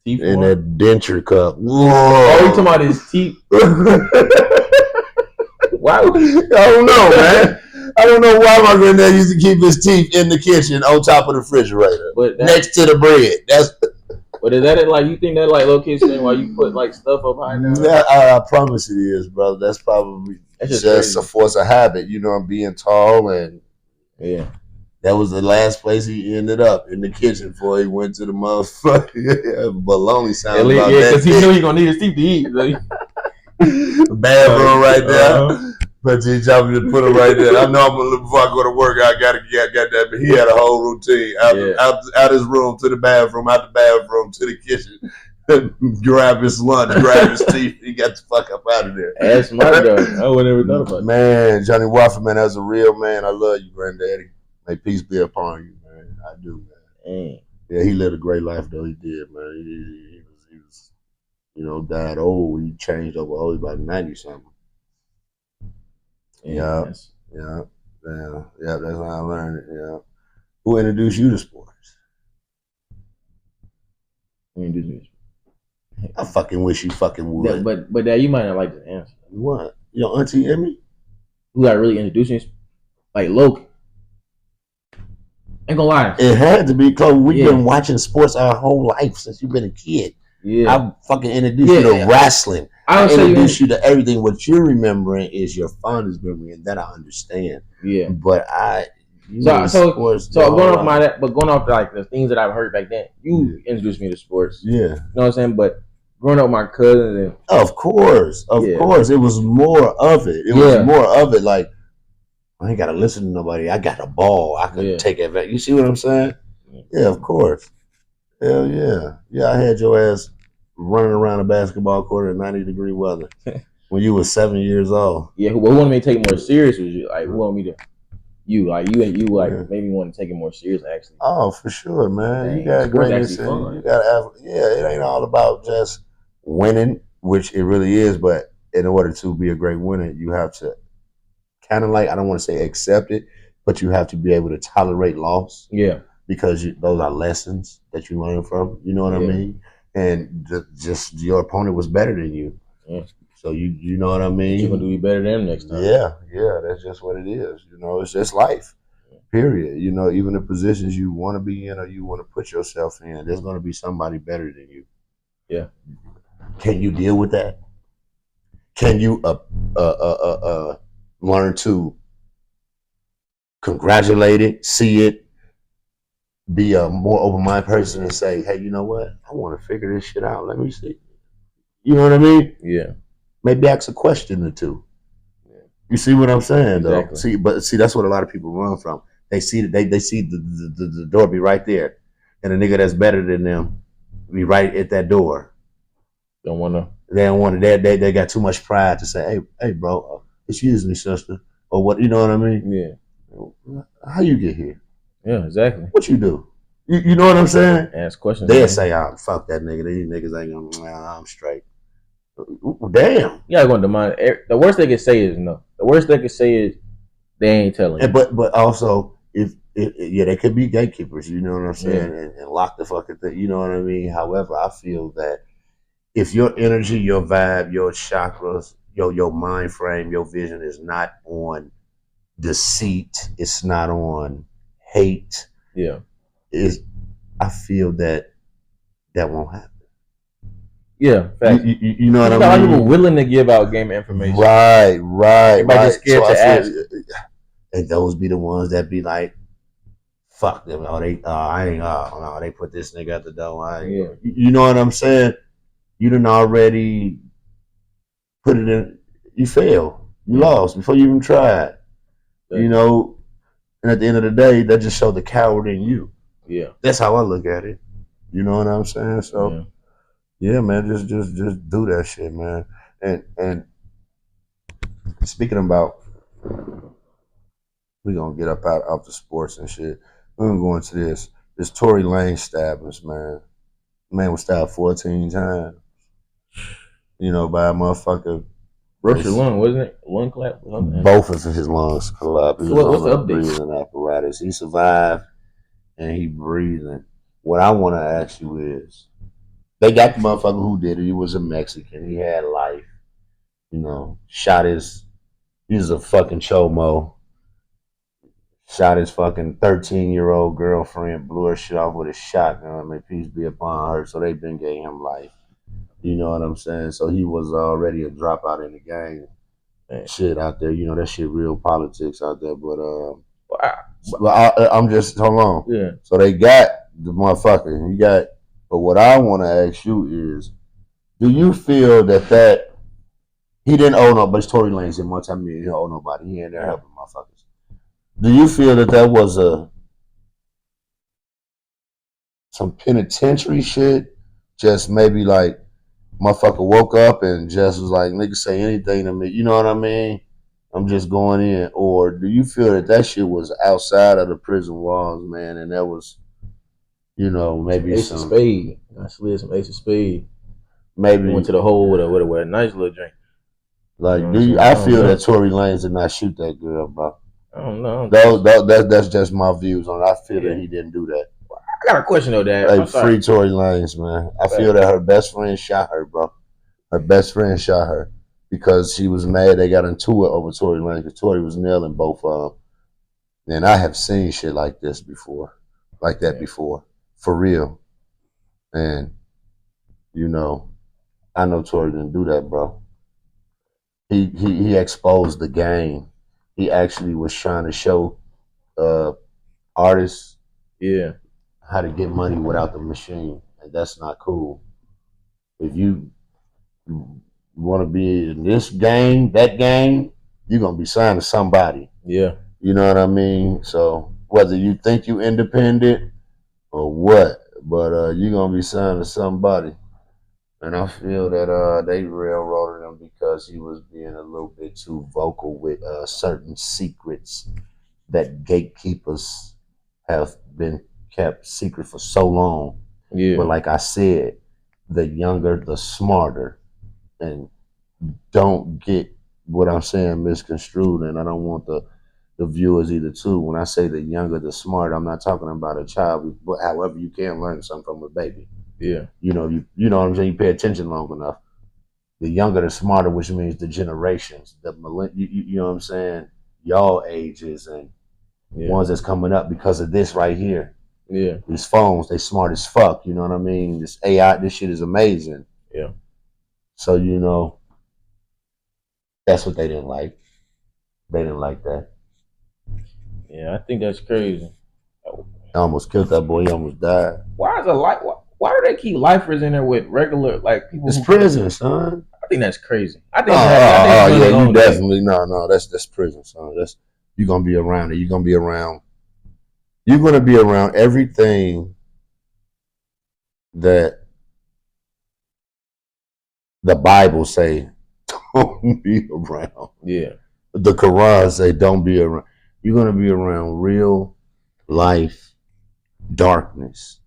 A: teeth in that denture cup. Whoa.
B: Oh, you talking about his teeth?
A: Why? I don't know, man. I don't know why my granddad used to keep his teeth in the kitchen on top of the refrigerator, but next to the bread. That's.
B: But is that it? Like you think that like location while you put like stuff up high now?
A: Yeah, I promise it is, brother. That's probably just a force of habit. You know, I'm being tall and
B: yeah.
A: That was the last place he ended up, in the kitchen before he went to the motherfucking bologna sound.
B: Yeah, because he knew he gonna need his teeth to eat. Like.
A: Bathroom right there. But he told me to put him right there. I know I'm gonna look before I go to work. I gotta get that. But he had a whole routine out his room to the bathroom, out the bathroom to the kitchen. Grab his lunch, grab his teeth. He got the fuck up out of there.
B: That's smart though. I would never thought about that.
A: Man, Johnny Wofford, man, that's a real man. I love you, granddaddy. May peace be upon you, man. I do, man. Yeah, he lived a great life though. He did, man. He was, you know, died old. He changed over old, about 90 something. Yeah. That's how I learned it. Yeah. Who introduced you to sports? I fucking wish you fucking would.
B: But Dad, you might not like the answer.
A: What? Your auntie Emmy?
B: Who got really introduced me? Like Logan. Ain't gonna lie.
A: It had to be close. We've been watching sports our whole life since you've been a kid.
B: Yeah.
A: I fucking introduced you to wrestling. I introduced you to everything. What you're remembering is your fondest memory, and that I understand.
B: Yeah.
A: But
B: going off like the things that I've heard back then, you introduced me to sports.
A: Yeah. You
B: know what I'm saying? But growing up with my cousins and
A: of course. It was more of it. It was more of it like I ain't gotta listen to nobody. I got a ball. I can take advantage. You see what I'm saying? Yeah, of course. Hell yeah. Yeah, I had your ass running around a basketball court in 90-degree weather when you were 7 years old.
B: Yeah, who wanted me to take it more serious was you. Like, who wanted me to you made me want to take it more serious actually.
A: Oh, for sure, man. Dang, you got greatness in you gotta have it ain't all about just winning, which it really is, but in order to be a great winner, you have to kind of like, I don't want to say accept it, but you have to be able to tolerate loss.
B: Yeah.
A: Because those are lessons that you learn from. You know what I mean? And just your opponent was better than you.
B: Yeah.
A: So you know what I mean?
B: You're going to be better than them next time.
A: Yeah. That's just what it is. You know, it's just life. Period. You know, even the positions you want to be in or you want to put yourself in, there's going to be somebody better than you.
B: Yeah.
A: Can you deal with that? Can you learn to congratulate it, see it, be a more open-minded person and say, hey, you know what? I want to figure this shit out. Let me see. You know what I mean?
B: Yeah.
A: Maybe ask a question or two. Yeah. You see what I'm saying, though?
B: Exactly.
A: See, that's what a lot of people run from. They see the door be right there. And a nigga that's better than them be right at that door.
B: Don't want to.
A: They don't want to. They got too much pride to say, hey, bro, excuse me, sister, or what? You know what I mean?
B: Yeah.
A: How you get here?
B: Yeah, exactly.
A: What you do? You know what I'm saying?
B: Ask questions.
A: They'll say, fuck that nigga. These niggas ain't gonna, I'm straight. Damn.
B: You gotta go and demand. The worst they can say is no. The worst they can say is they ain't telling you.
A: But also, if they could be gatekeepers, you know what I'm saying,
B: Yeah.
A: and lock the fucking thing, you know what I mean? However, I feel that if your energy, your vibe, your chakras, your mind frame, your vision is not on deceit, it's not on hate.
B: Yeah.
A: I feel that won't happen.
B: Yeah, facts.
A: You know what I mean?
B: A lot of people willing to give out game information.
A: Right.
B: Everybody just scared to ask.
A: And those be the ones that be like, fuck them. Oh, they put this nigga at the door. You know what I'm saying? You done already put it in. You failed. You lost before you even tried. You know, and at the end of the day, that just showed the coward in you.
B: Yeah,
A: that's how I look at it. You know what I'm saying? So, yeah man, just do that shit, man. And speaking about, we gonna get up out the sports and shit. We're gonna go into this Tory Lane stabbings, man. Man was stabbed 14 times. You know, by a motherfucker.
B: Broke your lung, wasn't it? Lung collapse?
A: Both of his lungs collapsed.
B: What's the update?
A: Breathing apparatus. He survived and he breathing. What I want to ask you is, they got the motherfucker who did it. He was a Mexican. He had life. You know, he's a fucking chomo. Shot his fucking 13-year-old girlfriend, blew her shit off with a shotgun. May peace be upon her. So they been gave him life. You know what I'm saying? So he was already a dropout in the game. Shit out there. You know, that shit real politics out there. But I'm just, hold on.
B: Yeah.
A: So they got the motherfucker. But what I want to ask you is, do you feel that he didn't owe no, but it's Tory Lanez in multi-million. He didn't owe nobody. He ain't there helping motherfuckers. Do you feel that was some penitentiary shit? Just maybe like motherfucker woke up and just was like, nigga say anything to me. You know what I mean? I'm just going in. Or do you feel that shit was outside of the prison walls, man, and that was, you know, maybe
B: Ace of Spade. I slid some Ace of Spade.
A: Maybe
B: went to the hole with a nice little drink.
A: Like, I feel that Tory Lanez did not shoot that girl, bro.
B: I don't know.
A: That's just my views on it. I feel that he didn't do that.
B: I got a question though, Dad.
A: Hey, free Tory Lanez, man. I feel that her best friend shot her, bro. Her best friend shot her because she was mad they got into it over Tory Lanez because Tory was nailing both of them. And I have seen shit like this before, before, for real. And, you know, I know Tory didn't do that, bro. He exposed the game. He actually was trying to show artists how to get money without the machine, and that's not cool. If you want to be in this game, that game, you're gonna be signed to somebody.
B: Yeah,
A: you know what I mean. So whether you think you independent or what, but you're gonna be signed to somebody. And I feel that they railroaded him because he was being a little bit too vocal with certain secrets that gatekeepers have been kept secret for so long.
B: Yeah.
A: But like I said, the younger, the smarter. And don't get what I'm saying misconstrued. And I don't want the viewers either too. When I say the younger, the smarter, I'm not talking about a child. But however, you can learn something from a baby.
B: Yeah.
A: You know what I'm saying? You pay attention long enough. The younger, the smarter, which means the generations, you know what I'm saying? Y'all ages and ones that's coming up because of this right here.
B: Yeah.
A: These phones, they smart as fuck. You know what I mean? This AI, this shit is amazing.
B: Yeah.
A: So, you know, that's what they didn't like. They didn't like that.
B: Yeah, I think that's crazy.
A: I almost killed that boy. He almost died.
B: Why is a life? Why do they keep lifers in there with regular people?
A: It's prison, son.
B: I think that's crazy. I think.
A: Yeah, you definitely no. That's prison, son. You're gonna be around it. You're gonna be around. You're gonna be around everything that The Bible say don't be around.
B: Yeah.
A: The Quran say don't be around. You're gonna be around real life darkness.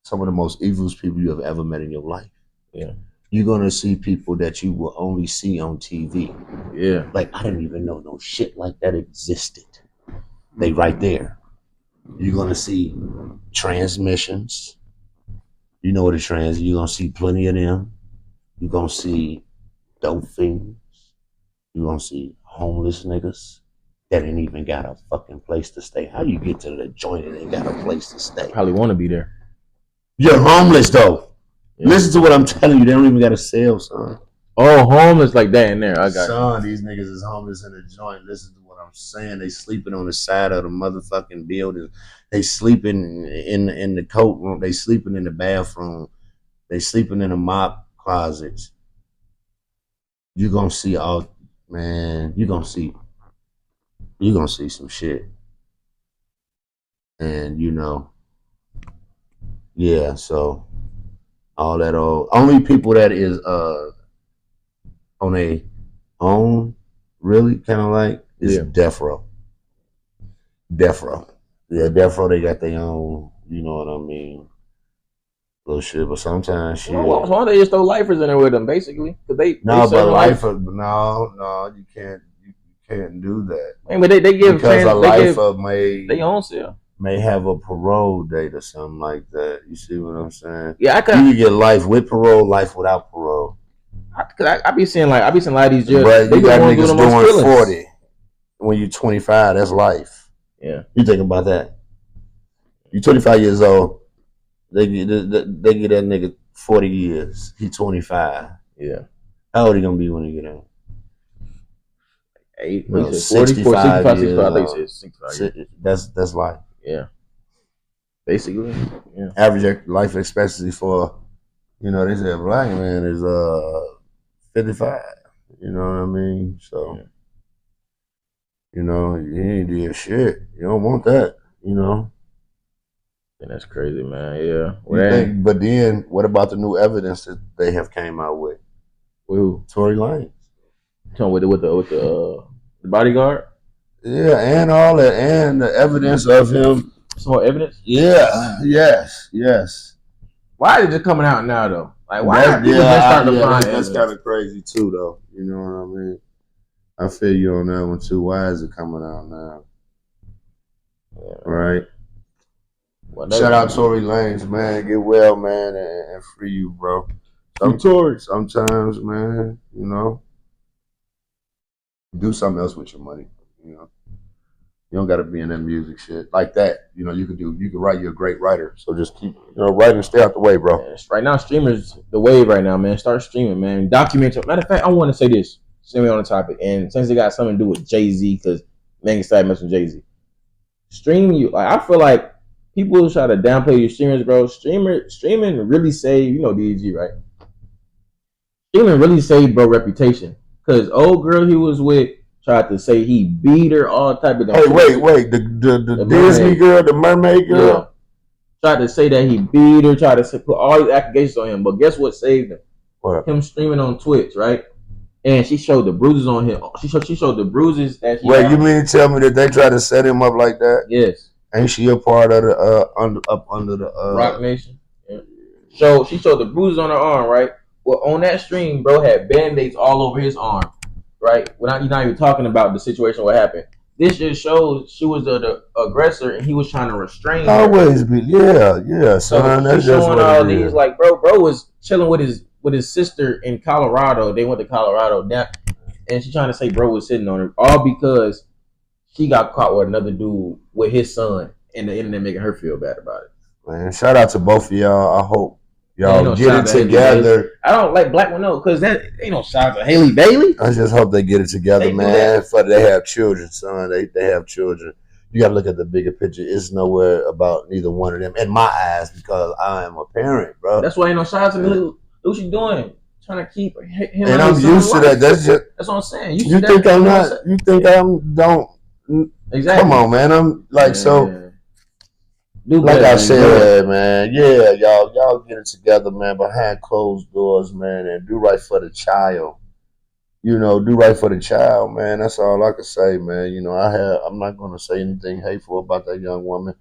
A: Some of the most evil people you have ever met in your life.
B: Yeah.
A: You're gonna see people that you will only see on TV.
B: Yeah.
A: Like, I didn't even know no shit like that existed. They right there. You're gonna see transmissions. You know what a trans. You're gonna see plenty of them. You're gonna see dope fiends. You're gonna see homeless niggas that ain't even got a fucking place to stay. How you get to the joint and ain't got a place to stay?
B: Probably want to be there.
A: You're homeless though.
B: Yeah.
A: Listen to what I'm telling you. They don't even got a cell, son.
B: Oh, homeless like that in there. I got
A: son, these niggas is homeless in the joint. Listen to what I'm saying. They sleeping on the side of the motherfucking building. They sleeping in the coat room. They sleeping in the bathroom. They sleeping in the mop closets. You gonna see all, man. You gonna see some shit. And you know, yeah. So all that old only people that is on a own really kind of like is
B: Yeah.
A: Death Row. Death Row. Yeah, Death Row, they got their own, you know what I mean, little shit. But sometimes shit.
B: Well, why don't they just throw lifers in there with them, basically? Cause they
A: No,
B: they
A: but
B: selling
A: lifer, no, you can't do that.
B: I mean, but they give
A: because a lifer
B: they own sale.
A: may have a parole date or something like that. You see what I'm saying?
B: Yeah,
A: You can get life with parole, life without parole.
B: I be seeing a lot of these jails.
A: But
B: They
A: you got niggas doing 40
B: feelings.
A: when you're 25. That's life.
B: Yeah,
A: you think about that. You're 25 years old. They get that nigga 40 years. He 25.
B: Yeah.
A: How old he gonna be when he get out?
B: 40,
A: 65
B: 65
A: years
B: I think
A: old.
B: it's 65 years.
A: That's life.
B: Yeah. Basically. Yeah.
A: Average life expectancy for, they say a black man is 55. You know what I mean? So, you ain't did shit. You don't want that.
B: And that's crazy, man. Yeah.
A: But then, what about the new evidence that they have came out with?
B: Who?
A: Tory Lanez.
B: With the bodyguard.
A: Yeah, and all that, and the evidence of him.
B: Some more evidence.
A: Yeah. Yes.
B: Why is it coming out now though? Like why are people just starting to find
A: that's kind of crazy too, though. You know what I mean? I feel you on that one too. Why is it coming out now? Yeah. Right. Well, shout out Tory Lanez, man. Get well, man, and free you, bro. Sometimes, man, do something else with your money. You don't got to be in that music shit like that. You can write. You're a great writer, so just keep writing and stay out the way, bro.
B: Yes. Right now, streamers the wave right now, man. Start streaming, man. Document. Matter of fact, I want to say this. Since we're on the topic, and since it got something to do with Jay-Z, because man started messing with Jay-Z. Stream you. Like I feel like people try to downplay your streamers, bro. Streaming really save. You know DG, right? Streaming really saved bro reputation. Cause old girl he was with tried to say he beat her, all type of.
A: Hey, wait, the Disney girl, the mermaid girl,
B: yeah. Tried to say that he beat her, tried to put all these accusations on him. But guess what saved him?
A: What?
B: Him streaming on Twitch, right? And she showed the bruises on him. She showed the bruises that he.
A: Wait, you mean to tell me that they tried to set him up like that?
B: Yes.
A: Ain't she a part of the up under the
B: Rock Nation? Yeah. So she showed the bruises on her arm, right? Well, on that stream, bro had band-aids all over his arm, right? You're not even talking about the situation, what happened. This just shows she was the aggressor and he was trying to restrain her.
A: Always be, yeah, son.
B: So
A: that's just
B: showing all these, like, bro was chilling with his sister in Colorado. They went to Colorado, and she trying to say bro was sitting on her, all because she got caught with another dude with his son, and the internet making her feel bad about it.
A: Man, shout out to both of y'all. I hope y'all get it together.
B: I don't like Black one, no, because that ain't no shout out to Haley Bailey.
A: I just hope they get it together, man. They have children, son. They have children. You got to look at the bigger picture. It's nowhere about neither one of them, in my eyes, because I am a parent, bro.
B: That's why ain't no shout out to me. What she doing? Trying to keep him.
A: And I'm used to that. That's what
B: I'm saying.
A: You think I'm not? You think I don't?
B: Exactly.
A: Come on, man. I'm like so.
B: Do
A: Like
B: better,
A: I
B: man. You know that.
A: said, man, yeah, y'all get it together, man, behind closed doors, man, and do right for the child. Do right for the child, man. That's all I can say, man. I'm not gonna say anything hateful about that young woman,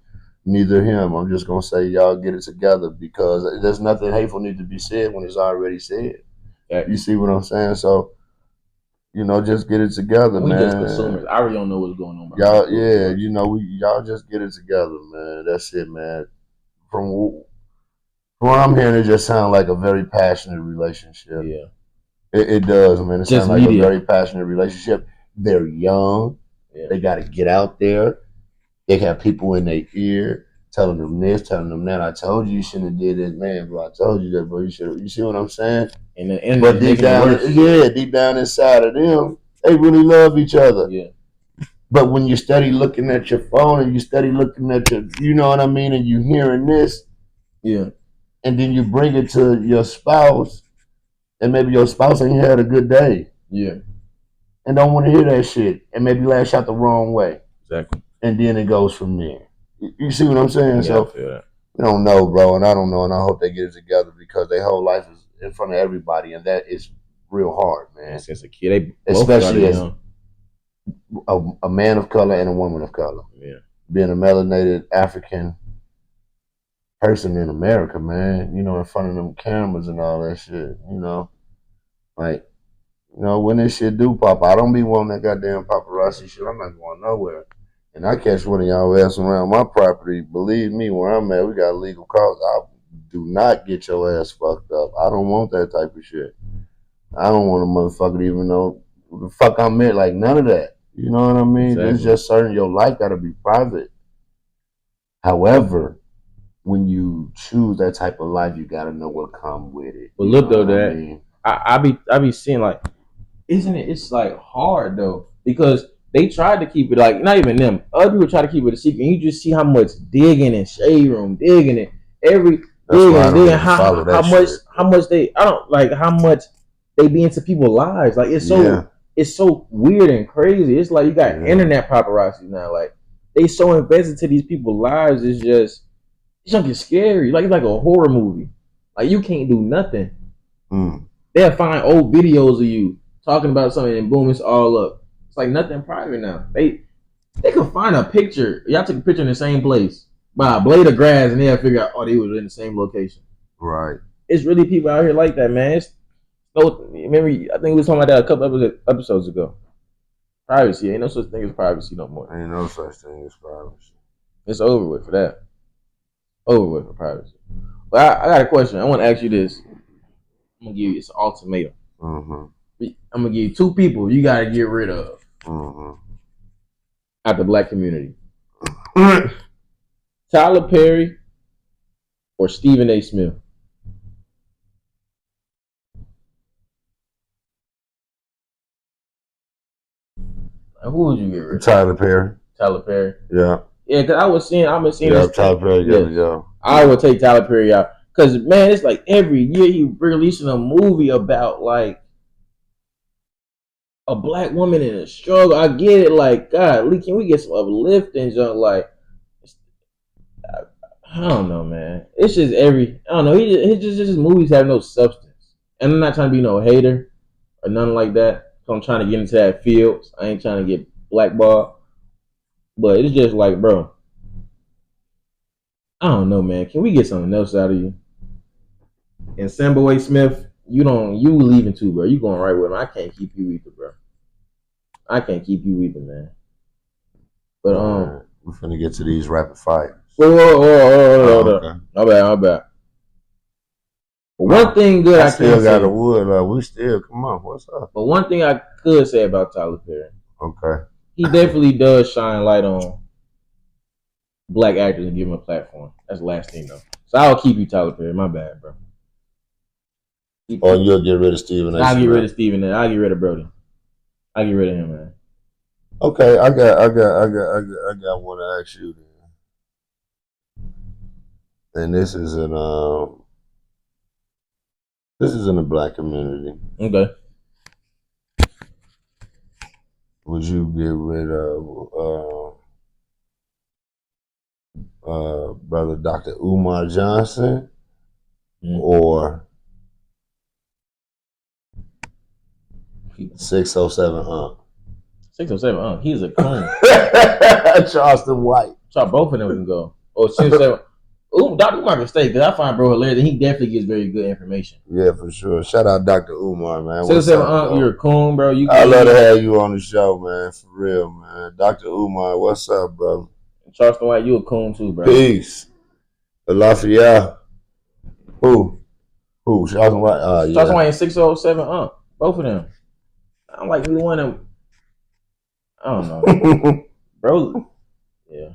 A: neither him. I'm just gonna say y'all get it together because there's nothing hateful need to be said when it's already said. You
B: Exactly.
A: see what I'm saying? So, just get it together,
B: We just
A: man.
B: consumers. I already don't know what's going on behind
A: Y'all,
B: closed
A: yeah,
B: doors.
A: y'all just get it together, man. That's it, man. From what I'm hearing, it just sounds like a very passionate relationship.
B: Yeah.
A: It does, man. It
B: Just
A: sounds like a
B: media.
A: very passionate relationship. They're young.
B: Yeah.
A: They got to get out there. They have people in their ear telling them this, telling them that. I told you shouldn't have did this, man. Bro, I told you that, bro. You should. You see what I'm saying?
B: And the end
A: But
B: is making it worse.
A: deep down inside of them, they really love each other.
B: Yeah.
A: But when you steady looking at your phone and you steady looking at you know what I mean, and you hearing this,
B: yeah,
A: and then you bring it to your spouse, and maybe your spouse ain't had a good day.
B: Yeah.
A: And don't want to hear that shit, and maybe lash out the wrong way.
B: Exactly.
A: And then it goes from there. You see what I'm saying?
B: Yeah,
A: So
B: I feel that.
A: I don't know, bro, and I don't know, and I hope they get it together because their whole life is in front of everybody, and that is real hard, man.
B: And since a kid, they
A: especially as
B: young.
A: a man of color and a woman of color.
B: Yeah.
A: Being a melanated African person in America, man, in front of them cameras and all that shit, like, when this shit do pop, I don't be wanting that goddamn paparazzi shit. I'm not going nowhere. And I catch one of y'all ass around my property. Believe me, where I'm at, we got legal calls. I do not get your ass fucked up. I don't want that type of shit. I don't want a motherfucker to even know who the fuck I'm at. Like, none of that. You know what I mean?
B: Exactly.
A: It's just certain your life got to be private. However, when you choose that type of life, you got to know what come with it.
B: But look though, that I be seeing like, isn't it? It's like hard though because they tried to keep it like not even them. Other people try to keep it a secret. And you just see how much digging and shade room digging it every digging how much they I don't like how much they be into people's lives. Like it's so weird and crazy. It's like you got internet paparazzi now. Like they so invested to these people's lives. It's something scary. Like it's like a horror movie. Like you can't do nothing. They'll find old videos of you talking about something and boom, it's all up. It's like nothing private now. They can find a picture. Y'all took a picture in the same place by a blade of grass and they'll figure out, they was in the same location.
A: Right.
B: It's really people out here like that, man. Remember, I think we was talking about that a couple episodes ago. Privacy. Ain't no such thing as privacy no more.
A: Ain't no such thing as privacy.
B: It's over with for that. Over with for privacy. But I got a question. I want to ask you this. I'm going to give you this ultimatum.
A: Mm-hmm.
B: I'm going to give you two people you got to get rid of out the black community. Tyler Perry or Stephen A. Smith? Who would you get rid of?
A: Tyler Perry.
B: Tyler Perry?
A: Yeah.
B: Yeah, because I've been seeing this.
A: Tyler Perry, yeah.
B: I would take Tyler Perry out. Because, man, it's like every year he releasing a movie about, like, a black woman in a struggle. I get it. Like, God, can we get some uplifting junk? Like, I don't know, man. It's just I don't know. His movies have no substance. And I'm not trying to be no hater or nothing like that. So I'm trying to get into that field. I ain't trying to get blackballed. But it's just like, bro, I don't know, man. Can we get something else out of you? And Samboy Smith, you leaving too, bro. You going right with him. I can't keep you either, bro. I can't keep you either, man. But
A: we're finna get to these rapid fires.
B: Okay. My bad. But one thing good I
A: still got the wood. We still come on. What's up?
B: But one thing I could say about Tyler Perry.
A: Okay.
B: He definitely does shine light on black actors and give them a platform. That's the last thing though. So I'll keep you Tyler Perry. My bad, bro.
A: Or you'll get rid of Stephen A.
B: I'll get rid of Stephen. I'll get rid of Brody. I'll get rid of him, man.
A: Okay, I got one to ask you then. And this is in the black community.
B: Okay.
A: Would you get rid of brother Dr. Umar Johnson or 607
B: 607. He's a coon.
A: Charleston White.
B: So both of them can go. Or 607. Dr. Umar can stay because I find bro hilarious. He definitely gives very good information.
A: Yeah, for sure. Shout out Dr. Umar, man.
B: 607, you're a coon, bro.
A: I love to have you on the show, man. For real, man. Dr. Umar, what's up, brother?
B: Charleston White, you a coon too, bro.
A: Peace. Lafayette. Who? Charleston White.
B: Charleston White and 607. Both of them. I don't like either one of them. I don't know, bro. Yeah.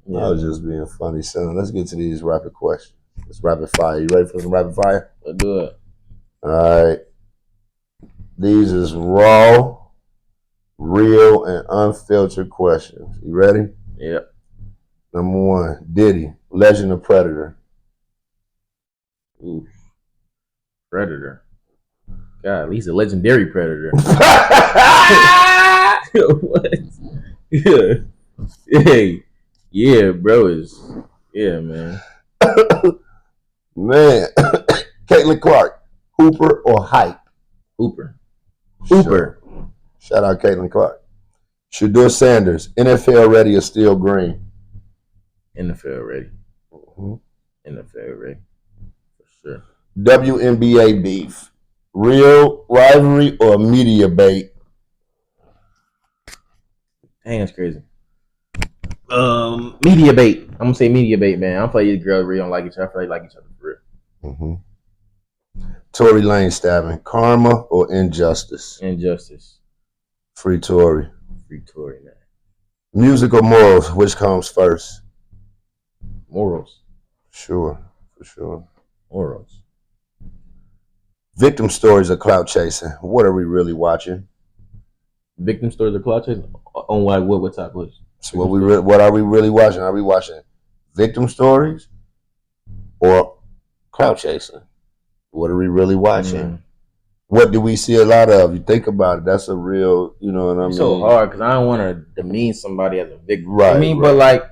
A: I was just being funny, son. Let's get to these rapid questions. It's rapid fire. You ready for some rapid fire?
B: Let's do it.
A: All right. These is raw, real, and unfiltered questions. You ready?
B: Yeah.
A: Number 1, Diddy, Legend of Predator.
B: Ooh. Predator. God, he's a legendary predator. What? Yeah. Hey. Yeah, bro man.
A: Man. Caitlin Clark, Hooper or Hype?
B: Hooper.
A: Sure. Shout out Caitlin Clark. Shedeur Sanders, NFL ready or still green?
B: NFL ready.
A: Mm-hmm.
B: NFL ready. For sure.
A: WNBA beef, real rivalry or media bait?
B: Dang, that's crazy. Media bait. I'm gonna say media bait, man. I'm playing these girls really don't like each other. I feel like each other for real.
A: Mm-hmm. Tory Lane stabbing, karma or injustice?
B: Injustice.
A: Free Tory.
B: Free Tory, man.
A: Music or morals, which comes first?
B: Morals.
A: Sure, for sure.
B: Morals.
A: Victim stories or clout chasing? What are we really watching?
B: Victim stories or clout chasing? On what type of?
A: So what are we really watching? Are we watching victim stories or clout chasing? What are we really watching? Mm-hmm. What do we see a lot of? You think about it. That's a real, you know what I mean?
B: It's so hard because I don't want to demean somebody as a victim.
A: Right.
B: I mean, but like,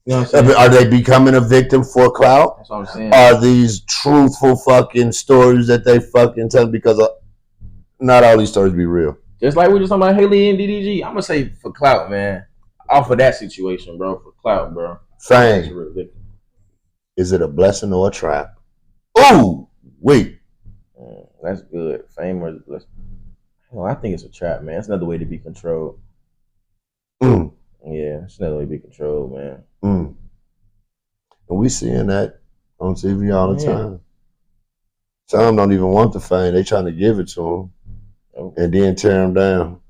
B: you know what I'm saying?
A: Are they becoming a victim for clout?
B: That's what I'm saying.
A: Are these truthful fucking stories that they fucking tell? Because not all these stories be real.
B: Just like we just talking about Haley and DDG. I'm gonna say for clout, man. Off of that situation, bro. For clout, bro.
A: Fame. Is it a blessing or a trap? Ooh, wait.
B: That's good. Fame or blessing? I think it's a trap, man. It's another way to be controlled. Yeah, it's another way to be controlled, man.
A: And we seeing that on TV all the time. Some don't even want the fame. They trying to give it to them and then tear them down.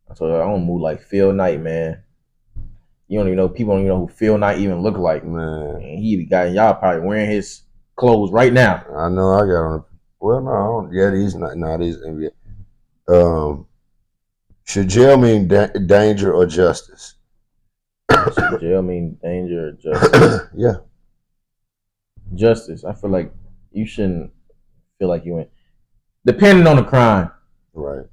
B: I told you, I don't move like Phil Knight, man. You don't even know, people don't even know who Phil Knight even look like.
A: Man.
B: And he the guy, y'all probably wearing his clothes right now.
A: I know I got on. Well, no, I don't. Yeah, these NBA. Should jail mean danger or justice?
B: Should jail mean danger or justice?
A: Yeah.
B: Justice. I feel like you shouldn't feel like you went. Depending on the crime.
A: Right.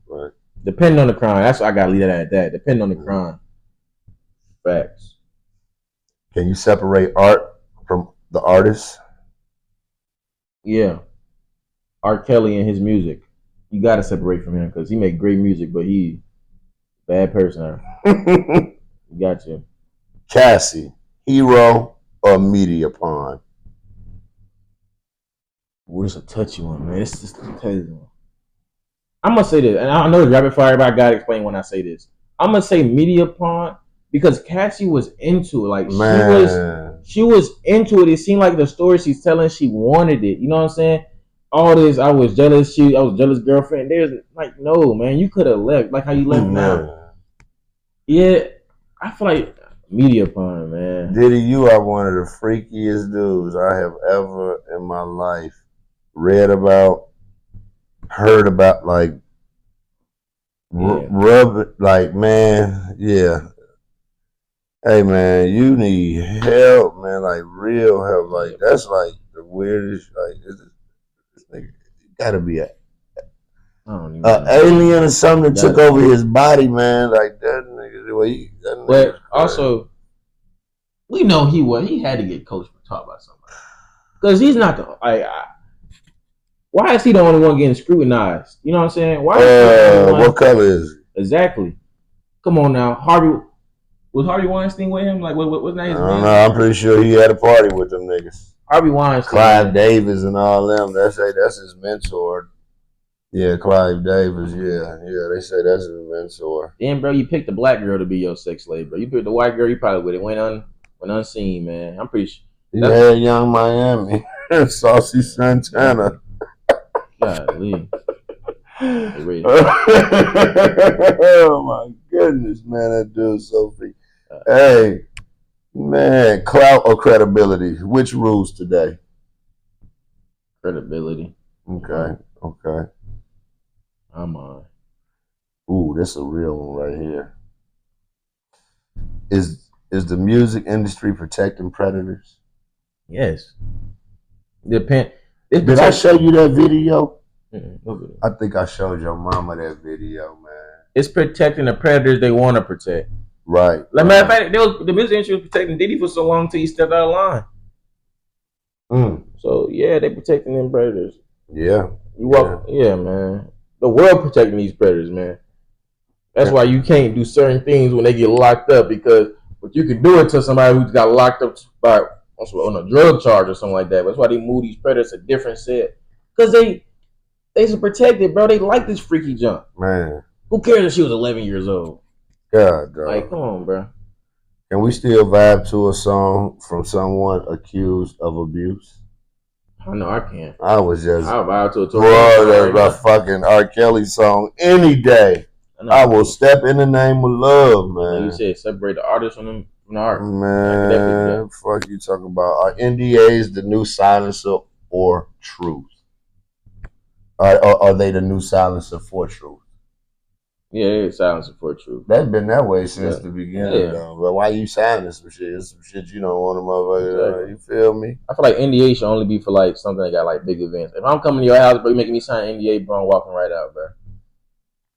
B: Depending on the crime. That's what I gotta leave it at that. Depending on the crime. Facts.
A: Can you separate art from the artist?
B: Yeah. R. Kelly and his music. You gotta separate from him because he make great music, but he bad person. You got you.
A: Cassie, hero or media pawn?
B: Ooh, this is a touchy one, man. This is a touchy one. I'm gonna say this, and I know it's rapid fire, but I gotta explain when I say this. I'm gonna say media pawn because Cassie was into it. Like she was into it. It seemed like the story she's telling, she wanted it. You know what I'm saying? All this, I was jealous. I was jealous girlfriend. There's like, no, man, you could have left like how you left now. Yeah, I feel like media pawn, man.
A: Diddy, you are one of the freakiest dudes I have ever in my life read about, heard about, like, rub, like, man, yeah. Hey, man, you need help, man, like, real help. Like, that's, like, the weirdest, like, this nigga, gotta be an alien or something that took over his body, man. Like, that nigga,
B: but also, We know he was. He had to get coached or taught by somebody. Because he's not the why is he the only one getting scrutinized? You know what I'm saying? Why?
A: What color is he?
B: Exactly. Come on now, was Harvey Weinstein with him? Like, what's
A: I
B: his
A: don't
B: name?
A: know. I'm pretty sure he had a party with them niggas.
B: Harvey Weinstein.
A: Clive Davis and all them. That's his mentor. Yeah, Clive Davis. Yeah. They say that's his mentor.
B: Damn, bro, you picked the black girl to be your sex slave, bro. You picked the white girl, you probably would have went unseen, man. I'm pretty sure.
A: He had Young Miami, Saucy Santana.
B: Golly.
A: Oh my goodness, man, that dude's so free. Hey, man, clout or credibility? Which rules today?
B: Credibility.
A: Okay.
B: I'm on.
A: Ooh, this is a real one right here. Is the music industry protecting predators?
B: Yes. Did
A: I show you that video?
B: Mm-hmm.
A: I think I showed your mama that video, man.
B: It's protecting the predators they want to protect.
A: Right.
B: Matter of fact, the music industry was protecting Diddy for so long until he stepped out of line. So yeah, they protecting them predators.
A: Yeah.
B: Yeah, man. The world protecting these predators, man. That's why you can't do certain things when they get locked up, because but you can do it to somebody who's got locked up by on a drug charge or something like that. That's why they move these predators a different set, because they's protected, bro. They like this freaky junk.
A: Man,
B: who cares if she was 11 years old?
A: God, dog.
B: Like, come on, bro.
A: Can we still vibe to a song from someone accused of abuse?
B: I know I can.
A: I was just
B: I'll vibe to a
A: Tory. That's a fucking R. Kelly song any day. I will step in the name of love, man.
B: You said separate the artist from the art.
A: Man, fuck you talking about. Are NDAs the new silencer or truth? Are they the new silencer for truth?
B: Yeah, it's silencer for truth.
A: That's been that way since the beginning, though. But why you signing some shit? It's some shit you don't want to motherfucker. Exactly. You feel me?
B: I feel like NDA should only be for like something that got like big events. If I'm coming to your house, bro, you making me sign NDA, bro, I'm walking right out, bro.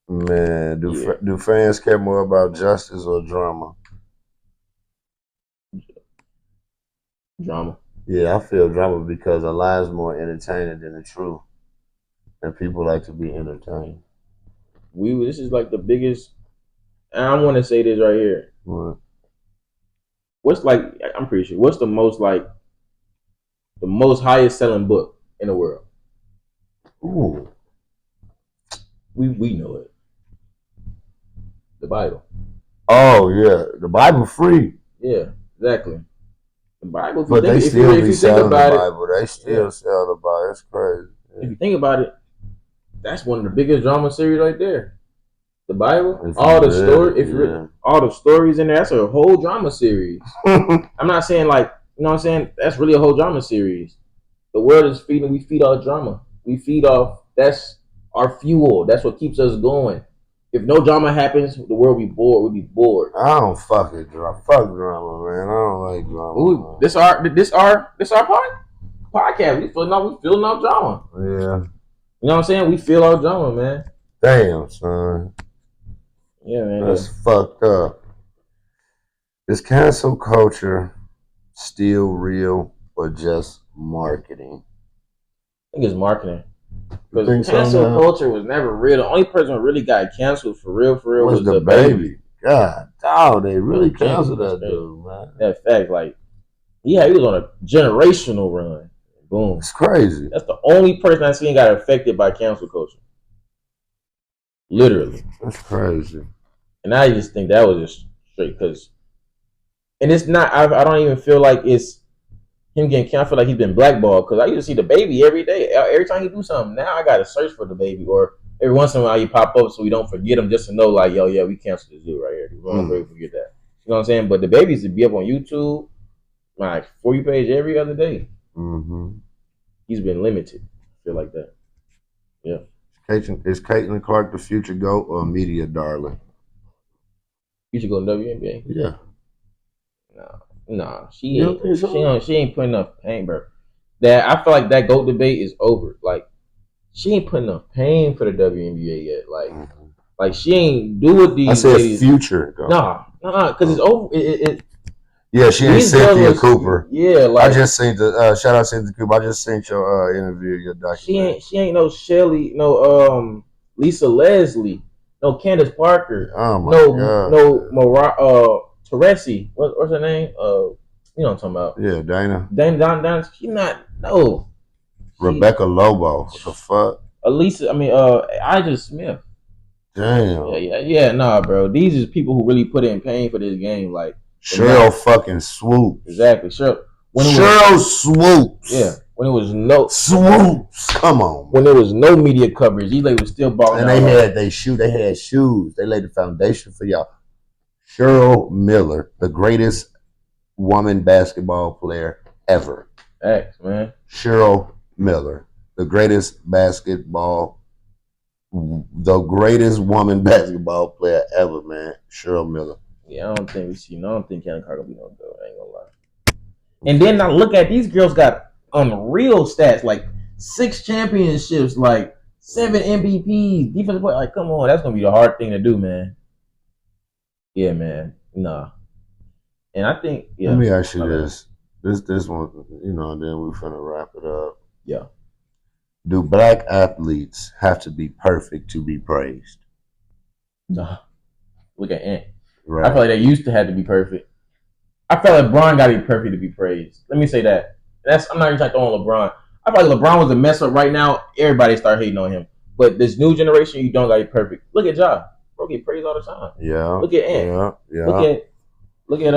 A: Man, do fans care more about justice or drama?
B: Drama.
A: Yeah, I feel drama because a lie is more entertaining than the truth, and people like to be entertained.
B: This is like the biggest. And I want to say this right here.
A: What?
B: What's like? I'm pretty sure. What's the most highest selling book in the world?
A: Ooh.
B: We know it. The Bible.
A: Oh yeah, the Bible free.
B: Yeah, exactly. The Bible.
A: But they still be selling the Bible. They still sell the Bible. That's crazy.
B: If you think about it, that's one of the biggest drama series right there. The Bible, all the stories in there, that's a whole drama series. I'm not saying like, you know what I'm saying? That's really a whole drama series. The world is we feed off drama. We feed off, that's our fuel. That's what keeps us going. If no drama happens, the world will be bored. We'll be bored.
A: I don't fuck drama. Fuck drama, man. I don't like drama.
B: Ooh, this our podcast. We feeling out drama.
A: Yeah.
B: You know what I'm saying? We feel our drama, man.
A: Damn, son.
B: Yeah, man.
A: That's fucked up. Is cancel culture still real or just marketing?
B: I think it's marketing. Because cancel culture was never real. The only person who really got canceled for real was the baby.
A: God, dog, they really canceled that dude, man.
B: That fact, like, he was on a generational run. Boom.
A: It's crazy.
B: That's the only person I seen got affected by cancel culture. Literally.
A: That's crazy.
B: And I just think that was just straight and it's not, I don't even feel like it's him getting canceled. I feel like he's been blackballed, because I used to see the baby every day. Every time he do something, now I got to search for the baby, or every once in a while you pop up so we don't forget him, just to know like, yo, yeah, we canceled this dude right here. We don't forget that. You know what I'm saying? But the babies to be up on YouTube, like For You page every other day.
A: Mm-hmm.
B: He's been limited. I feel like that. Yeah.
A: Is Caitlin Clark the future GOAT or a media darling?
B: You should go to WNBA.
A: Yeah.
B: No, she ain't putting enough pain, bro. That I feel like that GOAT debate is over. Like, she ain't putting enough pain for the WNBA yet. Like she ain't do what these.
A: I said ladies, future.
B: Nah, because it's over.
A: Yeah, she ain't
B: These girls
A: Cynthia
B: was,
A: Cooper.
B: yeah,
A: I
B: like
A: just seen the shout out Cynthia Cooper. I just seen your interview, your documentary.
B: she ain't no Shelly, no Lisa Leslie, no Candace Parker,
A: Oh my god.
B: no Teresi. What's her name? You know what I'm talking about?
A: Yeah, Dana.
B: Don. She not no.
A: Rebecca Lobo. What the fuck?
B: Ija Smith.
A: Damn.
B: Yeah. Nah, bro. These is people who really put in pain for this game. Like
A: Cheryl fucking Swoops.
B: Exactly. Sure.
A: Cheryl Swoops.
B: Yeah. When it was no
A: Swoops. Come on.
B: When there was no media coverage, these ladies was still balling.
A: And they had shoes. They laid the foundation for y'all. Cheryl Miller, the greatest woman basketball player ever.
B: X, man.
A: Cheryl Miller, the greatest woman basketball player ever, man. Cheryl Miller.
B: Yeah, I don't think Cannon Carter be no good. I ain't gonna lie. And then I look at these girls got unreal stats, like 6 championships, like 7 MVPs, defensive player. Like, come on, that's gonna be the hard thing to do, man. Yeah, man. Nah. And I think,
A: Let me ask you this. This one, then we're finna wrap it up.
B: Yeah.
A: Do black athletes have to be perfect to be praised?
B: No. Look at Ant.
A: Right.
B: I feel like they used to have to be perfect. I feel like LeBron got to be perfect to be praised. Let me say that. I'm not even trying to throw on LeBron. I feel like LeBron was a mess up right now. Everybody start hating on him. But this new generation, you don't got to be perfect. Look at Ja. Bro get praised all the time.
A: Yeah.
B: Look at Ant.
A: Yeah.
B: Look at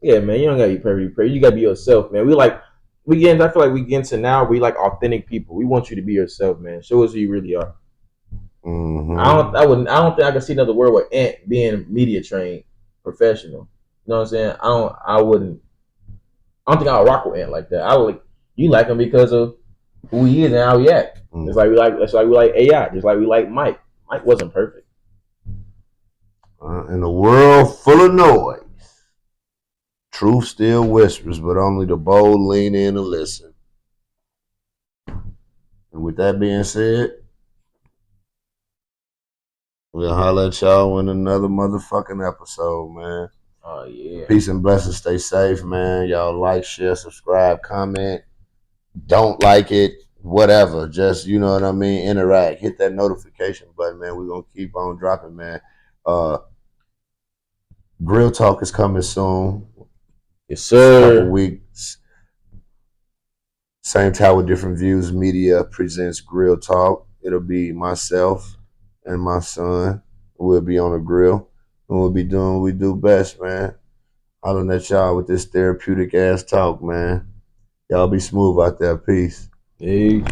B: yeah, man, you don't gotta be perfect to be praised. You gotta be yourself, man. I feel like we get into now, we like authentic people. We want you to be yourself, man. Show us who you really are.
A: Mm-hmm.
B: I don't think I can see another word with Ant being media trained, professional. You know what I'm saying? I don't think I would rock with Ant like that. You like him because of who he is and how he acts. Mm-hmm. It's like we like AI, just like we like Mike. Mike wasn't perfect.
A: In a world full of noise, truth still whispers, but only the bold lean in and listen. And with that being said, we'll holler at y'all in another motherfucking episode, man.
B: Oh, yeah.
A: Peace and blessings. Stay safe, man. Y'all like, share, subscribe, comment. Don't like it, whatever. Just, you know what I mean, interact. Hit that notification button, man. We're going to keep on dropping, man. Grill Talk is coming soon.
B: Yes, sir.
A: A couple weeks. Same time with Different Views Media presents Grill Talk. It'll be myself and my son. We'll be on a grill. And we'll be doing what we do best, man. Hollering at y'all with this therapeutic ass talk, man. Y'all be smooth out there. Peace.
B: Hey.